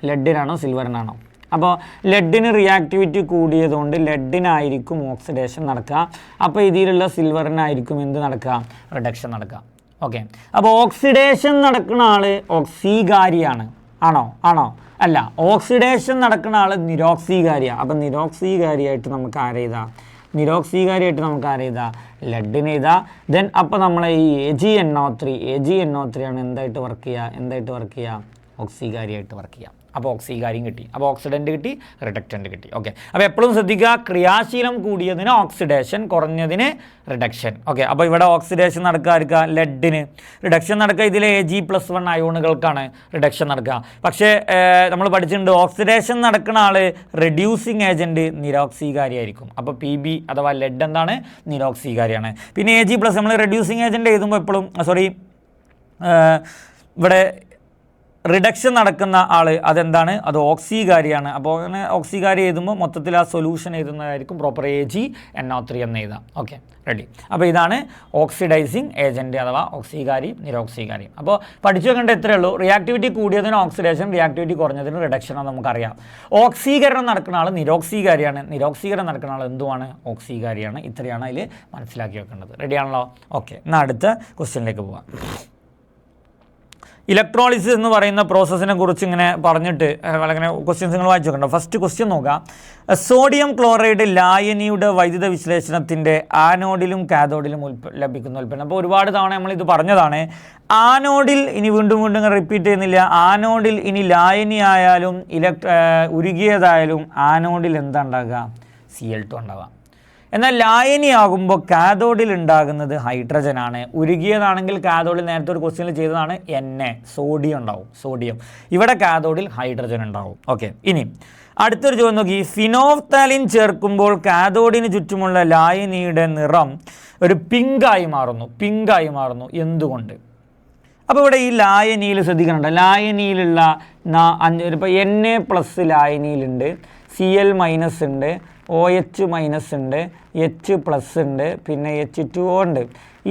ലെഡിനാണോ സിൽവറിനാണോ? അപ്പോൾ ലെഡിന് റിയാക്ടിവിറ്റി കൂടിയതുകൊണ്ട് ലെഡിനായിരിക്കും ഓക്സിഡേഷൻ നടക്കുക. അപ്പോൾ ഇതിലുള്ള സിൽവറിനായിരിക്കും എന്ത് നടക്കുക, റിഡക്ഷൻ നടക്കുക. ഓക്കെ, അപ്പോൾ ഓക്സിഡേഷൻ നടക്കുന്ന ആൾ ഓക്സികാരിയാണ്. ആണോ അല്ല, ഓക്സിഡേഷൻ നടക്കുന്ന ആൾ നിരോക്സികാരിയാണ്. അപ്പോൾ നിരോക്സികാരിയായിട്ട് നമുക്ക് ആരെയ്താം, നിരോക്സികാരിയായിട്ട് നമുക്ക് ആരെയ്താം, ലെഡിന് എഴുതാം. ദെൻ അപ്പോൾ നമ്മളെ ഈ AgNO3 ആണ് എന്തായിട്ട് വർക്ക് ചെയ്യുക, ഓക്സികാരിയായിട്ട് വർക്ക് ചെയ്യുക. അപ്പോൾ ഓക്സികാരിയും കിട്ടി. അപ്പോൾ ഓക്സിഡൻറ്റ് കിട്ടി, റിഡക്റ്റൻറ്റ് കിട്ടി. ഓക്കെ, അപ്പോൾ എപ്പോഴും ശ്രദ്ധിക്കുക, ക്രിയാശീലം കൂടിയതിന് ഓക്സിഡേഷൻ, കുറഞ്ഞതിന് റിഡക്ഷൻ. ഓക്കെ, അപ്പോൾ ഇവിടെ ഓക്സിഡേഷൻ നടക്കുക ലെഡിന്, റിഡക്ഷൻ നടക്കുക ഇതിൽ Ag+1 അയോണുകൾക്കാണ് റിഡക്ഷൻ നടക്കുക. പക്ഷേ നമ്മൾ പഠിച്ചിട്ടുണ്ട് ഓക്സിഡേഷൻ നടക്കുന്ന ആൾ റെഡ്യൂസിങ് ഏജൻറ്റ് നിരോക്സികാരി ആയിരിക്കും. അപ്പോൾ PB അഥവാ ലെഡ് എന്താണ്, നിരോക്സികാരിയാണ്. പിന്നെ Ag+ നമ്മൾ റെഡ്യൂസിങ് ഏജൻറ്റ് എഴുതുമ്പോൾ എപ്പോഴും ഇവിടെ റിഡക്ഷൻ നടക്കുന്ന ആൾ അതെന്താണ്, അത് ഓക്സികാരിയാണ്. അപ്പോൾ അങ്ങനെ ഓക്സികാരി എഴുതുമ്പോൾ മൊത്തത്തിൽ ആ സൊല്യൂഷൻ എഴുതുന്നതായിരിക്കും പ്രോപ്പർ AgNO3 എന്ന് എഴുതാം. Okay, ready. അപ്പോൾ ഇതാണ് ഓക്സിഡൈസിങ് ഏജൻറ്റ് അഥവാ ഓക്സികാരി, നിരോക്സികാരി. അപ്പോൾ പഠിച്ചു വെക്കേണ്ട ഇത്രയേ ഉള്ളൂ. റിയാക്ടിവിറ്റി കൂടിയതിന് ഓക്സിഡേഷൻ, റിയാക്ടിവിറ്റി കുറഞ്ഞതിന് റിഡക്ഷൻ നമുക്കറിയാം. ഓക്സീകരണം നടക്കുന്ന ആൾ നിരോക്സികാരിയാണ്, നിരോക്സീകരണം നടക്കുന്ന ആൾ എന്തുമാണ്, ഓക്സികാരിയാണ്. ഇത്രയാണ് അതിൽ മനസ്സിലാക്കി വെക്കേണ്ടത്. റെഡിയാണല്ലോ? ഓക്കെ, എന്നാൽ അടുത്ത ക്വസ്റ്റ്യനിലേക്ക് പോകാം. ഇലക്ട്രോളിസിസ് എന്ന് പറയുന്ന പ്രോസസ്സിനെ കുറിച്ച് ഇങ്ങനെ പറഞ്ഞിട്ട് അങ്ങനെ ക്വസ്റ്റ്യൻസ് നിങ്ങൾ വായിച്ചു നോക്കണ്ട. ഫസ്റ്റ് ക്വസ്റ്റ്യൻ നോക്കാം. സോഡിയം ക്ലോറൈഡ് ലായനിയുടെ വൈദ്യുത വിശ്ലേഷണത്തിൻ്റെ ആനോഡിലും കാഥോഡിലും ലഭിക്കുന്ന ഉൽപ്പന്നം. അപ്പോൾ ഒരുപാട് തവണ നമ്മളിത് പറഞ്ഞതാണ്. ആനോഡിൽ ഇനി വീണ്ടും റിപ്പീറ്റ് ചെയ്യുന്നില്ല. ആനോഡിൽ ഇനി ലായനി ആയാലും ഉരുകിയതായാലും ആനോഡിൽ എന്താ ഉണ്ടാകുക, Cl2 ഉണ്ടാവുക. എന്നാൽ ലായനിയാകുമ്പോൾ കാഥോഡിൽ ഉണ്ടാകുന്നത് ഹൈഡ്രജനാണ്. ഉരുകിയതാണെങ്കിൽ കാഥോഡിൽ നേരത്തെ ഒരു ക്വസ്റ്റ്യനിൽ ചെയ്തതാണ് Na, സോഡിയം ഉണ്ടാവും, സോഡിയം. ഇവിടെ കാഥോഡിൽ ഹൈഡ്രജൻ ഉണ്ടാവും. ഓക്കെ, ഇനി അടുത്തൊരു ചോദ്യം നോക്കി. ഫിനോഫ്താലിൻ ചേർക്കുമ്പോൾ കാഥോഡിന് ചുറ്റുമുള്ള ലായനിയുടെ നിറം ഒരു പിങ്കായി മാറുന്നു. എന്തുകൊണ്ട്? അപ്പോൾ ഇവിടെ ഈ ലായനിയിൽ ശ്രദ്ധിക്കണുണ്ട്. ലായനിയിലുള്ള ഇപ്പോൾ Na+ ലായനിയിലുണ്ട്, Cl- ഉണ്ട്, OH- ഉണ്ട്, H+ ഉണ്ട്, പിന്നെ H2O ഉണ്ട്.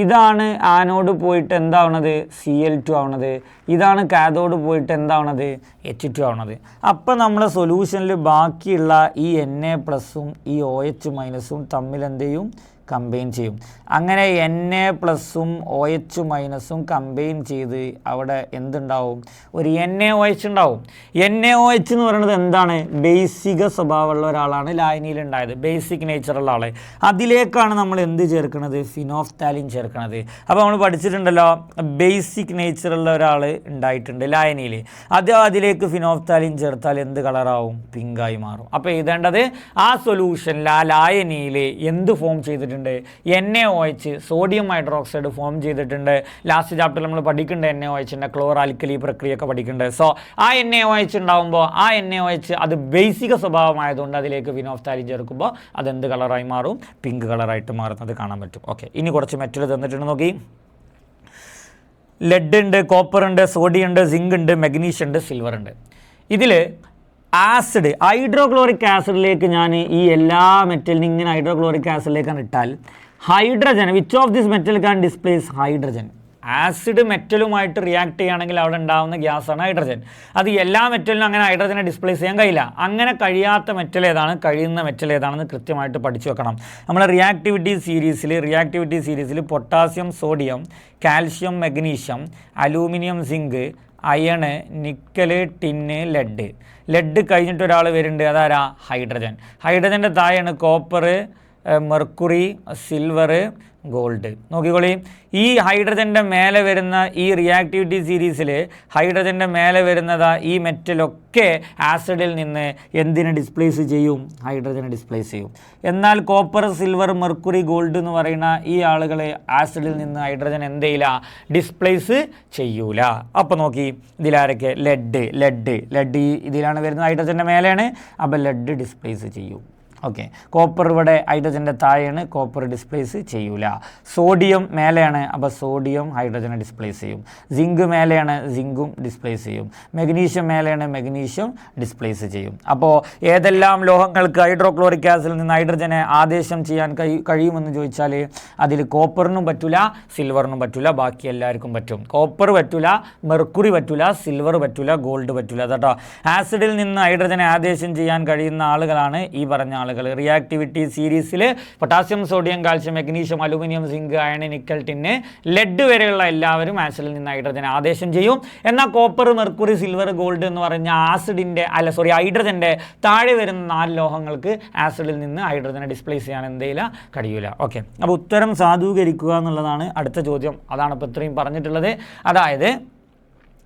ഇതാണ് ആനോഡ് പോയിട്ട് എന്താവണത്, Cl2 ആവണത്. ഇതാണ് കാഥോഡ് പോയിട്ട് എന്താവണത്, H2 ആവണത്. അപ്പം നമ്മളെ സൊല്യൂഷനിൽ ബാക്കിയുള്ള ഈ Na+ഉം ഈ OH- തമ്മിൽ എന്ത് ചെയ്യും, കമ്പൈൻ ചെയ്യും. അങ്ങനെ Na+ഉം OH- കമ്പൈൻ ചെയ്ത് അവിടെ എന്തുണ്ടാവും, ഒരു NaOH ഉണ്ടാവും. NaOH എന്ന് പറയുന്നത് എന്താണ്, ബേസിക സ്വഭാവമുള്ള ഒരാളാണ് ലായനിയിൽ ഉണ്ടായത്, ബേസിക് നേച്ചറുള്ള ആൾ. അതിലേക്കാണ് നമ്മൾ എന്ത് ചേർക്കുന്നത്, ഫിനോഫ്താലിൻ ചേർക്കുന്നത്. അപ്പോൾ നമ്മൾ പഠിച്ചിട്ടുണ്ടല്ലോ, ബേസിക് നേച്ചറുള്ള ഒരാൾ ഉണ്ടായിട്ടുണ്ട് ലായനിയിൽ, അതിലേക്ക് ഫിനോഫ്താലിൻ ചേർത്താൽ എന്ത് കളറാവും, പിങ്കായി മാറും. അപ്പോൾ എഴുതേണ്ടത് ആ സൊല്യൂഷനിൽ ആ ലായനിയിൽ എന്ത് ഫോം ചെയ്തിട്ടുണ്ട്, ചെയ്തിട്ടുണ്ട്, NaOH സോഡിയം ഹൈഡ്രോക്സൈഡ് ഫോം ചെയ്തിട്ടുണ്ട്. ലാസ്റ്റ് ചാപ്റ്ററിൽ നമ്മൾ പഠിക്കേണ്ട NaOHൻ്റെ ക്ലോർ ആൽക്കലി പ്രക്രിയയൊക്കെ പഠിക്കുന്നുണ്ട്. സോ ആ NaOH ഉണ്ടാകുമ്പോൾ ആ NaOH അത് ബേസിക സ്വഭാവമായതുകൊണ്ട് അതിലേക്ക് ഫിനോഫ്താലിൻ ചേർക്കുമ്പോൾ അതെന്ത് കളറായി മാറും? പിങ്ക് കളറായിട്ട് മാറുന്നത് കാണാൻ പറ്റും. ഓക്കെ, ഇനി കുറച്ച് മെറ്റൽ തന്നിട്ടുണ്ട് നോക്കി. ലെഡ് ഉണ്ട്, കോപ്പർ ഉണ്ട്, സോഡിയം ഉണ്ട്, സിങ്ക് ഉണ്ട്, മെഗ്നീഷ്യം ഉണ്ട്, സിൽവർ ഉണ്ട്. ഇതിൽ ആസിഡ് ഹൈഡ്രോക്ലോറിക് ആസിഡിലേക്ക് ഞാൻ ഈ എല്ലാ മെറ്റലിനും ഇങ്ങനെ ഹൈഡ്രോക്ലോറിക് ആസിഡിലേക്കാണ് ഇട്ടാൽ hydrogen which of this metal can displace hydrogen? Acid മെറ്റലുമായിട്ട് റിയാക്ട് ചെയ്യുകയാണെങ്കിൽ അവിടെ ഉണ്ടാകുന്ന ഗ്യാസാണ് ഹൈഡ്രജൻ. അത് എല്ലാ മെറ്റലിനും അങ്ങനെ ഹൈഡ്രജനെ ഡിസ്പ്ലേസ് ചെയ്യാൻ കഴിയില്ല. അങ്ങനെ കഴിയാത്ത മെറ്റൽ ഏതാണ്, കഴിയുന്ന മെറ്റൽ ഏതാണെന്ന് കൃത്യമായിട്ട് പഠിച്ചു വെക്കണം. നമ്മൾ റിയാക്ടിവിറ്റി സീരീസിൽ potassium, sodium, calcium, magnesium, aluminium, zinc, iron, nickel, tin, lead കഴിഞ്ഞിട്ട് ഒരാൾ വരുന്നുണ്ട്, അതാരാ? ഹൈഡ്രജൻ. ഹൈഡ്രജൻ്റെ താഴെയാണ് കോപ്പർ, മെർക്കുറി, സിൽവർ, ഗോൾഡ്. നോക്കിക്കോളി, ഈ ഹൈഡ്രജൻ്റെ മേലെ വരുന്ന ഈ റിയാക്ടിവിറ്റി സീരീസിൽ ഹൈഡ്രജൻ്റെ മേലെ വരുന്നതാ ഈ മെറ്റലൊക്കെ ആസിഡിൽ നിന്ന് എന്തിനെ ഡിസ്പ്ലേസ് ചെയ്യും? ഹൈഡ്രജനെ ഡിസ്പ്ലേസ് ചെയ്യും. എന്നാൽ കോപ്പർ, സിൽവർ, മെർക്കുറി, ഗോൾഡ് എന്ന് പറയുന്ന ഈ ആളുകൾ ആസിഡിൽ നിന്ന് ഹൈഡ്രജൻ എന്ത് ചെയ്യില്ല? ഡിസ്പ്ലേസ് ചെയ്യൂല. അപ്പോൾ നോക്കി, ഇതിലാരൊക്കെ? ലെഡ് ഇതിലാണ് വരുന്നത്, ഹൈഡ്രജൻ്റെ മേലെയാണ്. അപ്പോൾ ലെഡ് ഡിസ്പ്ലേസ് ചെയ്യും. ഓക്കെ, കോപ്പർ ഇവിടെ ഹൈഡ്രജൻ്റെ താഴെയാണ്, കോപ്പർ ഡിസ്പ്ലേസ് ചെയ്യൂല. സോഡിയം മേലെയാണ്, അപ്പോൾ സോഡിയം ഹൈഡ്രജനെ ഡിസ്പ്ലേസ് ചെയ്യും. സിങ്ക് മേലെയാണ്, സിങ്കും ഡിസ്പ്ലേസ് ചെയ്യും. മെഗ്നീഷ്യം മേലെയാണ്, മെഗ്നീഷ്യം ഡിസ്പ്ലേസ് ചെയ്യും. അപ്പോൾ ഏതെല്ലാം ലോഹങ്ങൾക്ക് ഹൈഡ്രോക്ലോറിക് ആസിഡിൽ നിന്ന് ഹൈഡ്രജനെ ആദേശം ചെയ്യാൻ കഴിയുമെന്ന് ചോദിച്ചാൽ അതിൽ കോപ്പറിനും പറ്റില്ല, സിൽവറിനും പറ്റില്ല, ബാക്കി എല്ലാവർക്കും പറ്റും. കോപ്പർ പറ്റില്ല, മെർക്കുറി പറ്റില്ല, സിൽവർ പറ്റില്ല, ഗോൾഡ് പറ്റില്ല. കേട്ടോ, ആസിഡിൽ നിന്ന് ഹൈഡ്രജനെ ആദേശം ചെയ്യാൻ കഴിയുന്ന ആളുകളാണ് ഈ പറഞ്ഞ ആളുകൾ. റിയാക്ടിവിറ്റി സീരീസിൽ potassium, sodium, calcium, magnesium, aluminium, zinc, iron, nickel, tin, lead വരെയുള്ള എല്ലാവരും ആസിഡിൽ നിന്ന് ഹൈഡ്രജനെ ആദേശം ചെയ്യും. എന്നാൽ കോപ്പർ, മെർക്കുറി, സിൽവർ, ഗോൾഡ് എന്ന് പറഞ്ഞ ഹൈഡ്രജൻ്റെ താഴെ വരുന്ന 4 ലോഹങ്ങൾക്ക് ആസിഡിൽ നിന്ന് ഹൈഡ്രജനെ ഡിസ്പ്ലേസ് ചെയ്യാൻ എന്തെയില്ല, കഴിയൂല. ഓക്കെ, അപ്പോൾ ഉത്തരം സാധൂകരിക്കുക എന്നുള്ളതാണ് അടുത്ത ചോദ്യം. അതാണ് ഇപ്പോൾ ഇത്രയും പറഞ്ഞിട്ടുള്ളത്. അതായത്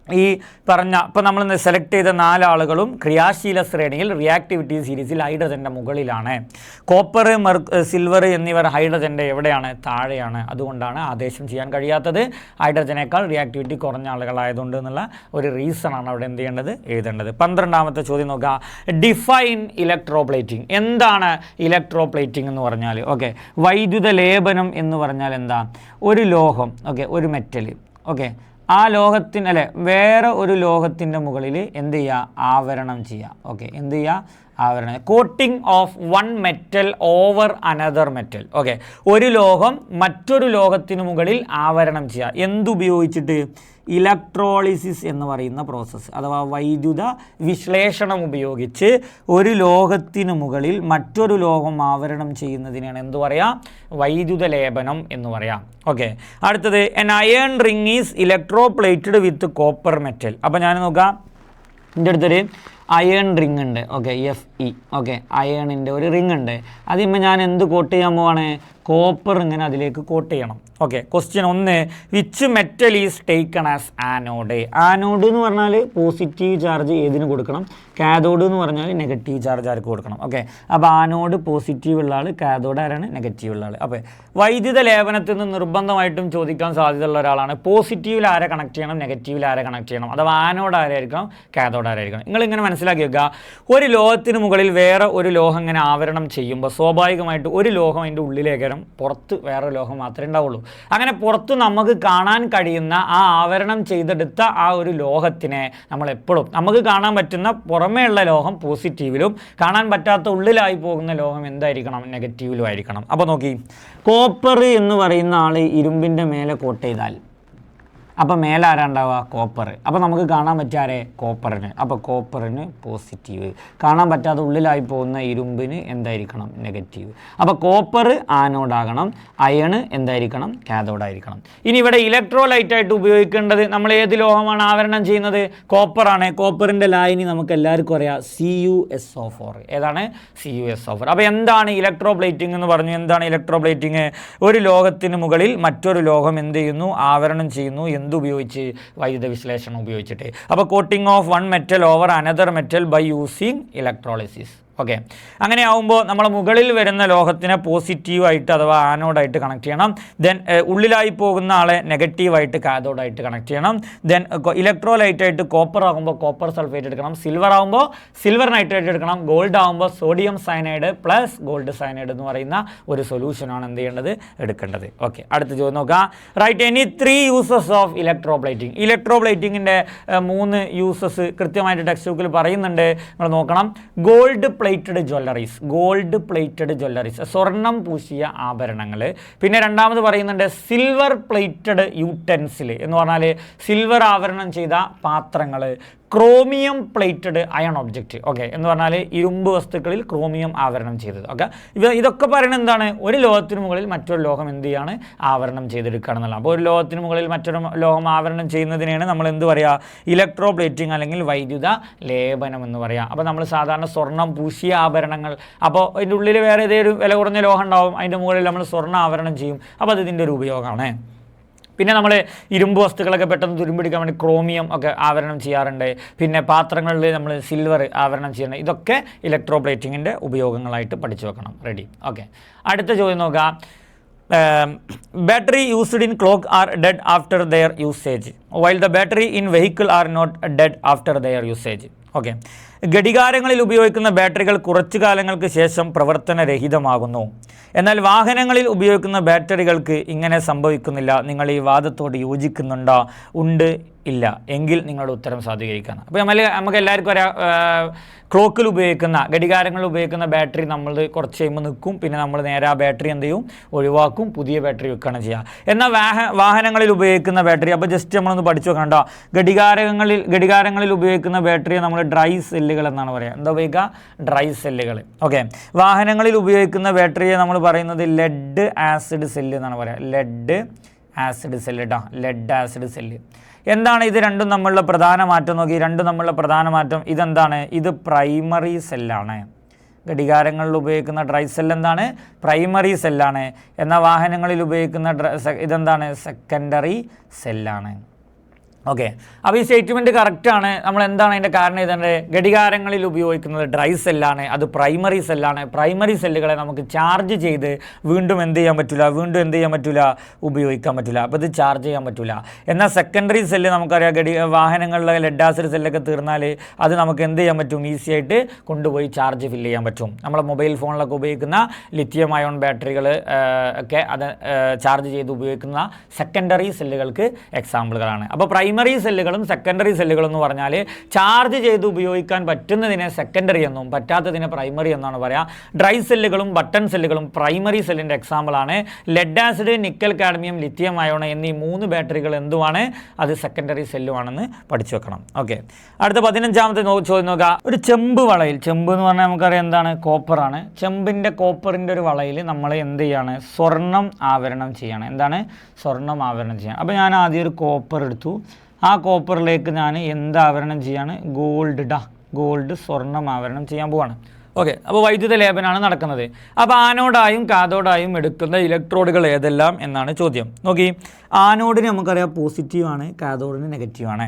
ഈ പറഞ്ഞ ഇപ്പോൾ നമ്മൾ സെലക്ട് ചെയ്ത 4 ആളുകളും ക്രിയാശീല ശ്രേണിയിൽ റിയാക്ടിവിറ്റി സീരീസിൽ ഹൈഡ്രജൻ്റെ മുകളിലാണ്. കോപ്പർ, സിൽവർ എന്നിവർ ഹൈഡ്രജൻ്റെ എവിടെയാണ്? താഴെയാണ്. അതുകൊണ്ടാണ് ആദേശം ചെയ്യാൻ കഴിയാത്തത്. ഹൈഡ്രജനേക്കാൾ റിയാക്ടിവിറ്റി കുറഞ്ഞ ആളുകളായതുകൊണ്ട് എന്നുള്ള ഒരു റീസണാണ് അവിടെ എന്ത് ചെയ്യേണ്ടത്? എഴുതേണ്ടത്. 12ാമത്തെ ചോദ്യം നോക്കുക. Define electroplating. എന്താണ് ഇലക്ട്രോപ്ലേറ്റിംഗ് എന്ന് പറഞ്ഞാൽ? ഓക്കെ, വൈദ്യുത ലേപനം എന്ന് പറഞ്ഞാൽ എന്താ? ഒരു ലോഹം, ഓക്കെ, ഒരു മെറ്റൽ, ഓക്കെ, ആ ലോഹത്തിന് വേറെ ഒരു ലോഹത്തിൻ്റെ മുകളിൽ എന്ത് ചെയ്യുക? ആവരണം ചെയ്യുക. ഓക്കെ, എന്ത് ചെയ്യുക? ആവരണം. Coating of one metal over another metal. Okay, ഒരു ലോഹം മറ്റൊരു ലോഹത്തിന് മുകളിൽ ആവരണം ചെയ്യുക. എന്തുപയോഗിച്ചിട്ട്? ഇലക്ട്രോളിസിസ് എന്ന് പറയുന്ന പ്രോസസ്സ്, അഥവാ വൈദ്യുത വിശ്ലേഷണം ഉപയോഗിച്ച് ഒരു ലോഹത്തിന് മുകളിൽ മറ്റൊരു ലോഹം ആവരണം ചെയ്യുന്നതിനാണ് എന്തു പറയാം? വൈദ്യുത ലേപനം എന്ന് പറയാം. ഓക്കെ, അടുത്തത് an iron ring is electroplated with copper metal. അപ്പോൾ ഞാൻ നോക്കാം, എൻ്റെ അടുത്തൊരു അയൺ റിംഗ് ഉണ്ട്. Okay, Fe. ഓക്കെ, അയണിൻ്റെ ഒരു റിംഗ് ഉണ്ട്. അതിന്മേൽ ഞാൻ എന്ത് കോട്ട് ചെയ്യാൻ പോവാണ്? കോപ്പർ ഇങ്ങനെ അതിലേക്ക് കോട്ട് ചെയ്യണം. Okay, question 1, which metal is taken as anode? Anode എന്ന് പറഞ്ഞാൽ പോസിറ്റീവ് ചാർജ് ഏതിന് കൊടുക്കണം? കാഥോഡ് എന്ന് പറഞ്ഞാൽ നെഗറ്റീവ് ചാർജ് ആർക്ക് കൊടുക്കണം? ഓക്കെ, അപ്പോൾ ആനോഡ് പോസിറ്റീവ് ഉള്ള ആൾ, കാഥോഡ് ആരാണ്? നെഗറ്റീവ് ഉള്ള ആൾ. അപ്പോൾ വൈദ്യുത ലേപനത്തിൽ നിന്ന് നിർബന്ധമായിട്ടും ചോദിക്കാൻ സാധ്യതയുള്ള ഒരാളാണ് പോസിറ്റീവിൽ ആരെ കണക്ട് ചെയ്യണം, നെഗറ്റീവിൽ ആരെ കണക്ട് ചെയ്യണം, അഥവാ ആനോഡ് ആരായിരിക്കണം, കാഥോഡ് ആരായിരിക്കണം. നിങ്ങളിങ്ങനെ മനസ്സിലാക്കി വെക്കുക, ഒരു ലോഹത്തിന് മുകളിൽ വേറെ ഒരു ലോഹം ഇങ്ങനെ ആവരണം ചെയ്യുമ്പോൾ സ്വാഭാവികമായിട്ട് ഒരു ലോഹം അതിൻ്റെ ഉള്ളിലേക്കരം, പുറത്ത് വേറെ ലോഹം മാത്രമേ ഉണ്ടാവുള്ളൂ. അങ്ങനെ പുറത്ത് നമുക്ക് കാണാൻ കഴിയുന്ന ആ ആവരണം ചെയ്തെടുത്ത ആ ഒരു ലോഹത്തിനെ നമ്മൾ എപ്പോഴും നമുക്ക് കാണാൻ പറ്റുന്ന പുറമേ ഉള്ള ലോഹം പോസിറ്റീവിലും കാണാൻ പറ്റാത്ത ഉള്ളിലായി പോകുന്ന ലോഹം എന്തായിരിക്കണം? നെഗറ്റീവിലും ആയിരിക്കണം. അപ്പോൾ നോക്കി, കോപ്പർ എന്ന് പറയുന്ന ആൾ ഇരുമ്പിൻ്റെ മേലെ കോട്ട് ചെയ്താൽ അപ്പോൾ മേലെ ആരാണ്ടാവുക? കോപ്പർ. അപ്പോൾ നമുക്ക് കാണാൻ പറ്റാരെ? കോപ്പറിന്. അപ്പോൾ കോപ്പറിന് പോസിറ്റീവ്. കാണാൻ പറ്റാതെ ഉള്ളിലായി പോകുന്ന ഇരുമ്പിന് എന്തായിരിക്കണം? നെഗറ്റീവ്. അപ്പോൾ കോപ്പർ ആനോഡാകണം, അയണ് എന്തായിരിക്കണം? കാഥോഡായിരിക്കണം. ഇനി ഇവിടെ ഇലക്ട്രോലൈറ്റായിട്ട് ഉപയോഗിക്കേണ്ടത് നമ്മൾ ഏത് ലോഹമാണ് ആവരണം ചെയ്യുന്നത്? കോപ്പറാണ്. കോപ്പറിൻ്റെ ലായനി നമുക്ക് എല്ലാവർക്കും അറിയാം, CuSO4. ഏതാണ്? CuSO4. അപ്പോൾ എന്താണ് ഇലക്ട്രോപ്ലേറ്റിംഗ് എന്ന് പറഞ്ഞു? എന്താണ് ഇലക്ട്രോപ്ലേറ്റിംഗ്? ഒരു ലോഹത്തിന് മുകളിൽ മറ്റൊരു ലോഹം എന്ത് ചെയ്യുന്നു? ആവരണം ചെയ്യുന്നു. ഉപയോഗിച്ച്? വൈദ്യുത വിശ്ലേഷണം ഉപയോഗിച്ചിട്ട്. അപ്പോൾ coating of one metal over another metal by using electrolysis. Okay, അങ്ങനെ ആവുമ്പോൾ നമ്മൾ മുകളിൽ വരുന്ന ലോഹത്തിനെ പോസിറ്റീവായിട്ട് അഥവാ ആനോഡായിട്ട് കണക്ട് ചെയ്യണം. ദെൻ ഉള്ളിലായി പോകുന്ന ആളെ നെഗറ്റീവായിട്ട് കാഥോഡായിട്ട് കണക്ട് ചെയ്യണം. ദെൻ ഇലക്ട്രോലൈറ്റായിട്ട് കോപ്പർ ആകുമ്പോൾ കോപ്പർ സൾഫേറ്റ് എടുക്കണം, സിൽവർ ആകുമ്പോൾ സിൽവർ നൈട്രേറ്റ് എടുക്കണം, ഗോൾഡ് ആകുമ്പോൾ sodium cyanide plus gold cyanide എന്ന് പറയുന്ന ഒരു സൊല്യൂഷനാണ് എന്ത് ചെയ്യേണ്ടത്, എടുക്കേണ്ടത്. ഓക്കെ, അടുത്ത ചോദ്യം നോക്കാം. Write any 3 uses of electroplating. ഇലക്ട്രോപ്ലേറ്റിങ്ങിൻ്റെ 3 യൂസസ് കൃത്യമായിട്ട് ടെക്സ്റ്റ് ബുക്കിൽ പറയുന്നുണ്ട്, നമ്മൾ നോക്കണം. Gold plated jewelleries, gold plated jewelleries, സ്വർണം പൂശിയ ആഭരണങ്ങൾ. പിന്നെ രണ്ടാമത് പറയുന്നുണ്ട് സിൽവർ പ്ലേറ്റഡ് യൂട്ടൻസിൽ എന്ന് പറഞ്ഞാൽ സിൽവർ ആവരണം ചെയ്ത പാത്രങ്ങൾ. Chromium plated iron object, okay, എന്ന് പറഞ്ഞാൽ ഇരുമ്പ് വസ്തുക്കളിൽ ക്രോമിയം ആവരണം ചെയ്തത്. ഓക്കെ, ഇതൊക്കെ പറയുന്നത് എന്താണ്, ഒരു ലോഹത്തിന് മുകളിൽ മറ്റൊരു ലോഹം എന്ത് ചെയ്യാണ്, ആവരണം ചെയ്തെടുക്കുക എന്നുള്ളത്. അപ്പോൾ ഒരു ലോഹത്തിന് മുകളിൽ മറ്റൊരു ലോഹം ആവരണം ചെയ്യുന്നതിനെയാണ് നമ്മൾ എന്ത് പറയുക, ഇലക്ട്രോ പ്ലേറ്റിംഗ് അല്ലെങ്കിൽ വൈദ്യുത ലേപനം എന്ന് പറയുക. അപ്പോൾ നമ്മൾ സാധാരണ സ്വർണം പൂശിയ ആഭരണങ്ങൾ, അപ്പോൾ അതിൻ്റെ ഉള്ളിൽ വേറെ ഏതൊരു വില കുറഞ്ഞ ലോഹം ഉണ്ടാവും, അതിൻ്റെ മുകളിൽ നമ്മൾ സ്വർണ്ണം ആവരണം ചെയ്യും. അപ്പോൾ അത് ഇതിൻ്റെ ഒരു ഉപയോഗമാണ്. പിന്നെ നമ്മൾ ഇരുമ്പ് വസ്തുക്കളൊക്കെ പെട്ടെന്ന് തുരുമ്പിടിക്കാൻ വേണ്ടി ക്രോമിയം ഒക്കെ ആവരണം ചെയ്യാറുണ്ട്. പിന്നെ പാത്രങ്ങളിൽ നമ്മൾ സിൽവർ ആവരണം ചെയ്യുന്നുണ്ട്. ഇതൊക്കെ ഇലക്ട്രോ പ്ലേറ്റിങ്ങിൻ്റെ ഉപയോഗങ്ങളായിട്ട് പഠിച്ചു വെക്കണം. റെഡി? ഓക്കെ, അടുത്ത ചോദ്യം നോക്കാം. Battery used in clock are dead after their usage while the battery in vehicle are not dead after their usage. Okay, ഘടികാരങ്ങളിൽ ഉപയോഗിക്കുന്ന ബാറ്ററികൾ കുറച്ചു കാലങ്ങൾക്ക് ശേഷം പ്രവർത്തനരഹിതമാകുന്നു. എന്നാൽ വാഹനങ്ങളിൽ ഉപയോഗിക്കുന്ന ബാറ്ററികൾക്ക് ഇങ്ങനെ സംഭവിക്കുന്നില്ല. നിങ്ങൾ ഈ വാദത്തോട് യോജിക്കുന്നുണ്ടോ? ഉണ്ട്, ഇല്ല എങ്കിൽ നിങ്ങളുടെ ഉത്തരം സാധൂകരിക്കണം. അപ്പോൾ നമുക്ക് എല്ലാവർക്കും ക്ലോക്കിൽ ഉപയോഗിക്കുന്ന ഘടികാരങ്ങളിൽ ഉപയോഗിക്കുന്ന ബാറ്ററി നമ്മൾ കുറച്ച് കഴിയുമ്പോൾ നിൽക്കും. പിന്നെ നമ്മൾ നേരെ ആ ബാറ്ററി എന്ത് ചെയ്യും, ഒഴിവാക്കും, പുതിയ ബാറ്ററി വെക്കുകയാണ് ചെയ്യുക. എന്നാൽ വാഹനങ്ങളിൽ ഉപയോഗിക്കുന്ന ബാറ്ററി, അപ്പോൾ ജസ്റ്റ് നമ്മളൊന്ന് പഠിച്ചു വെക്കണ്ട. ഘടികാരങ്ങളിൽ ഉപയോഗിക്കുന്ന ബാറ്ററിയെ നമ്മൾ ഡ്രൈ സെല്ലുകൾ എന്നാണ് പറയുക. എന്താ ഉപയോഗിക്കുക? ഡ്രൈ സെല്ലുകൾ. ഓക്കെ, വാഹനങ്ങളിൽ ഉപയോഗിക്കുന്ന ബാറ്ററിയെ നമ്മൾ പറയുന്നത് ലെഡ് ആസിഡ് സെല്ല് എന്നാണ് പറയുക. ലെഡ് ആസിഡ് സെല്ല് കേട്ടോ, ലെഡ് ആസിഡ് സെല്ല്. എന്താണ് ഇത് രണ്ടും തമ്മിലുള്ള പ്രധാന മാറ്റം നോക്കി. രണ്ടും തമ്മിലുള്ള പ്രധാന മാറ്റം ഇതെന്താണ്, ഇത് പ്രൈമറി സെല്ലാണ്. ഘടികാരങ്ങളിൽ ഉപയോഗിക്കുന്ന ഡ്രൈ സെല്ല് എന്താണ്, പ്രൈമറി സെല്ലാണ്. എന്നാൽ വാഹനങ്ങളിൽ ഉപയോഗിക്കുന്ന ഇതെന്താണ്, സെക്കൻഡറി സെല്ലാണ്. ഓക്കെ, അപ്പോൾ ഈ സ്റ്റേറ്റ്മെൻറ്റ് കറക്റ്റാണ്. നമ്മൾ എന്താണ് അതിൻ്റെ കാരണം എഴുതേണ്ടത്? ഘടികാരങ്ങളിൽ ഉപയോഗിക്കുന്നത് ഡ്രൈ സെല്ലാണ്, അത് പ്രൈമറി സെല്ലാണ്. പ്രൈമറി സെല്ലുകളെ നമുക്ക് ചാർജ് ചെയ്ത് വീണ്ടും എന്ത് ചെയ്യാൻ പറ്റില്ല, ഉപയോഗിക്കാൻ പറ്റില്ല. അപ്പോൾ ഇത് ചാർജ് ചെയ്യാൻ പറ്റില്ല. എന്നാൽ സെക്കൻഡറി സെല്ല് നമുക്കറിയാം, വാഹനങ്ങളിലെ ലെഡ് ആസിഡ് സെല്ലൊക്കെ തീർന്നാൽ അത് നമുക്ക് എന്ത് ചെയ്യാൻ പറ്റും, ഈസി ആയിട്ട് കൊണ്ടുപോയി ചാർജ് ഫില്ല് ചെയ്യാൻ പറ്റും. നമ്മളെ മൊബൈൽ ഫോണിലൊക്കെ ഉപയോഗിക്കുന്ന ലിഥിയം അയോൺ ബാറ്ററികൾ ഒക്കെ അത് ചാർജ് ചെയ്ത് ഉപയോഗിക്കുന്ന സെക്കൻഡറി സെല്ലുകൾക്ക് എക്സാമ്പിളുകളാണ്. അപ്പോൾ പ്രൈമറി സെല്ലുകളും സെക്കൻഡറി സെല്ലുകളും എന്ന് പറഞ്ഞാൽ ചാർജ് ചെയ്ത് ഉപയോഗിക്കാൻ പറ്റുന്നതിനെ സെക്കൻഡറി എന്നും പറ്റാത്തതിനെ പ്രൈമറി എന്നാണ് പറയുക. ഡ്രൈ സെല്ലുകളും ബട്ടൺ സെല്ലുകളും പ്രൈമറി സെല്ലിൻ്റെ എക്സാമ്പിളാണ്. Lead acid, nickel, cadmium, lithium ion എന്നീ 3 ബാറ്ററികൾ എന്തുമാണ്, അത് സെക്കൻഡറി സെല്ലുമാണെന്ന് പഠിച്ചു വെക്കണം. ഓക്കെ, അടുത്ത 15ാമത്തെ ചോദ്യം നോക്കുക. ഒരു ചെമ്പ് വളയിൽ, ചെമ്പ് എന്ന് പറഞ്ഞാൽ നമുക്കറിയാം എന്താണ്, കോപ്പറാണ്. കോപ്പറിൻ്റെ ഒരു വളയിൽ നമ്മൾ എന്ത് ചെയ്യാണ്, സ്വർണം ആവരണം ചെയ്യാണ്. എന്താണ്, സ്വർണം ആവരണം ചെയ്യാണ്. അപ്പോൾ ഞാൻ ആദ്യം ഒരു കോപ്പർ എടുത്തു. ആ കോപ്പറിലേക്ക് ഞാൻ എന്ത് ആവരണം ചെയ്യാണ്, ഗോൾഡ് സ്വർണം ആവരണം ചെയ്യാൻ പോവാണ്. ഓക്കെ, അപ്പോൾ വൈദ്യുത ലേപനമാണ് നടക്കുന്നത്. അപ്പോൾ ആനോഡായും കാഥോഡായും എടുക്കുന്ന ഇലക്ട്രോഡുകൾ ഏതെല്ലാം എന്നാണ് ചോദ്യം. നോക്കി, ആനോഡിന് നമുക്കറിയാം പോസിറ്റീവാണ്, കാഥോഡിന് നെഗറ്റീവാണ്.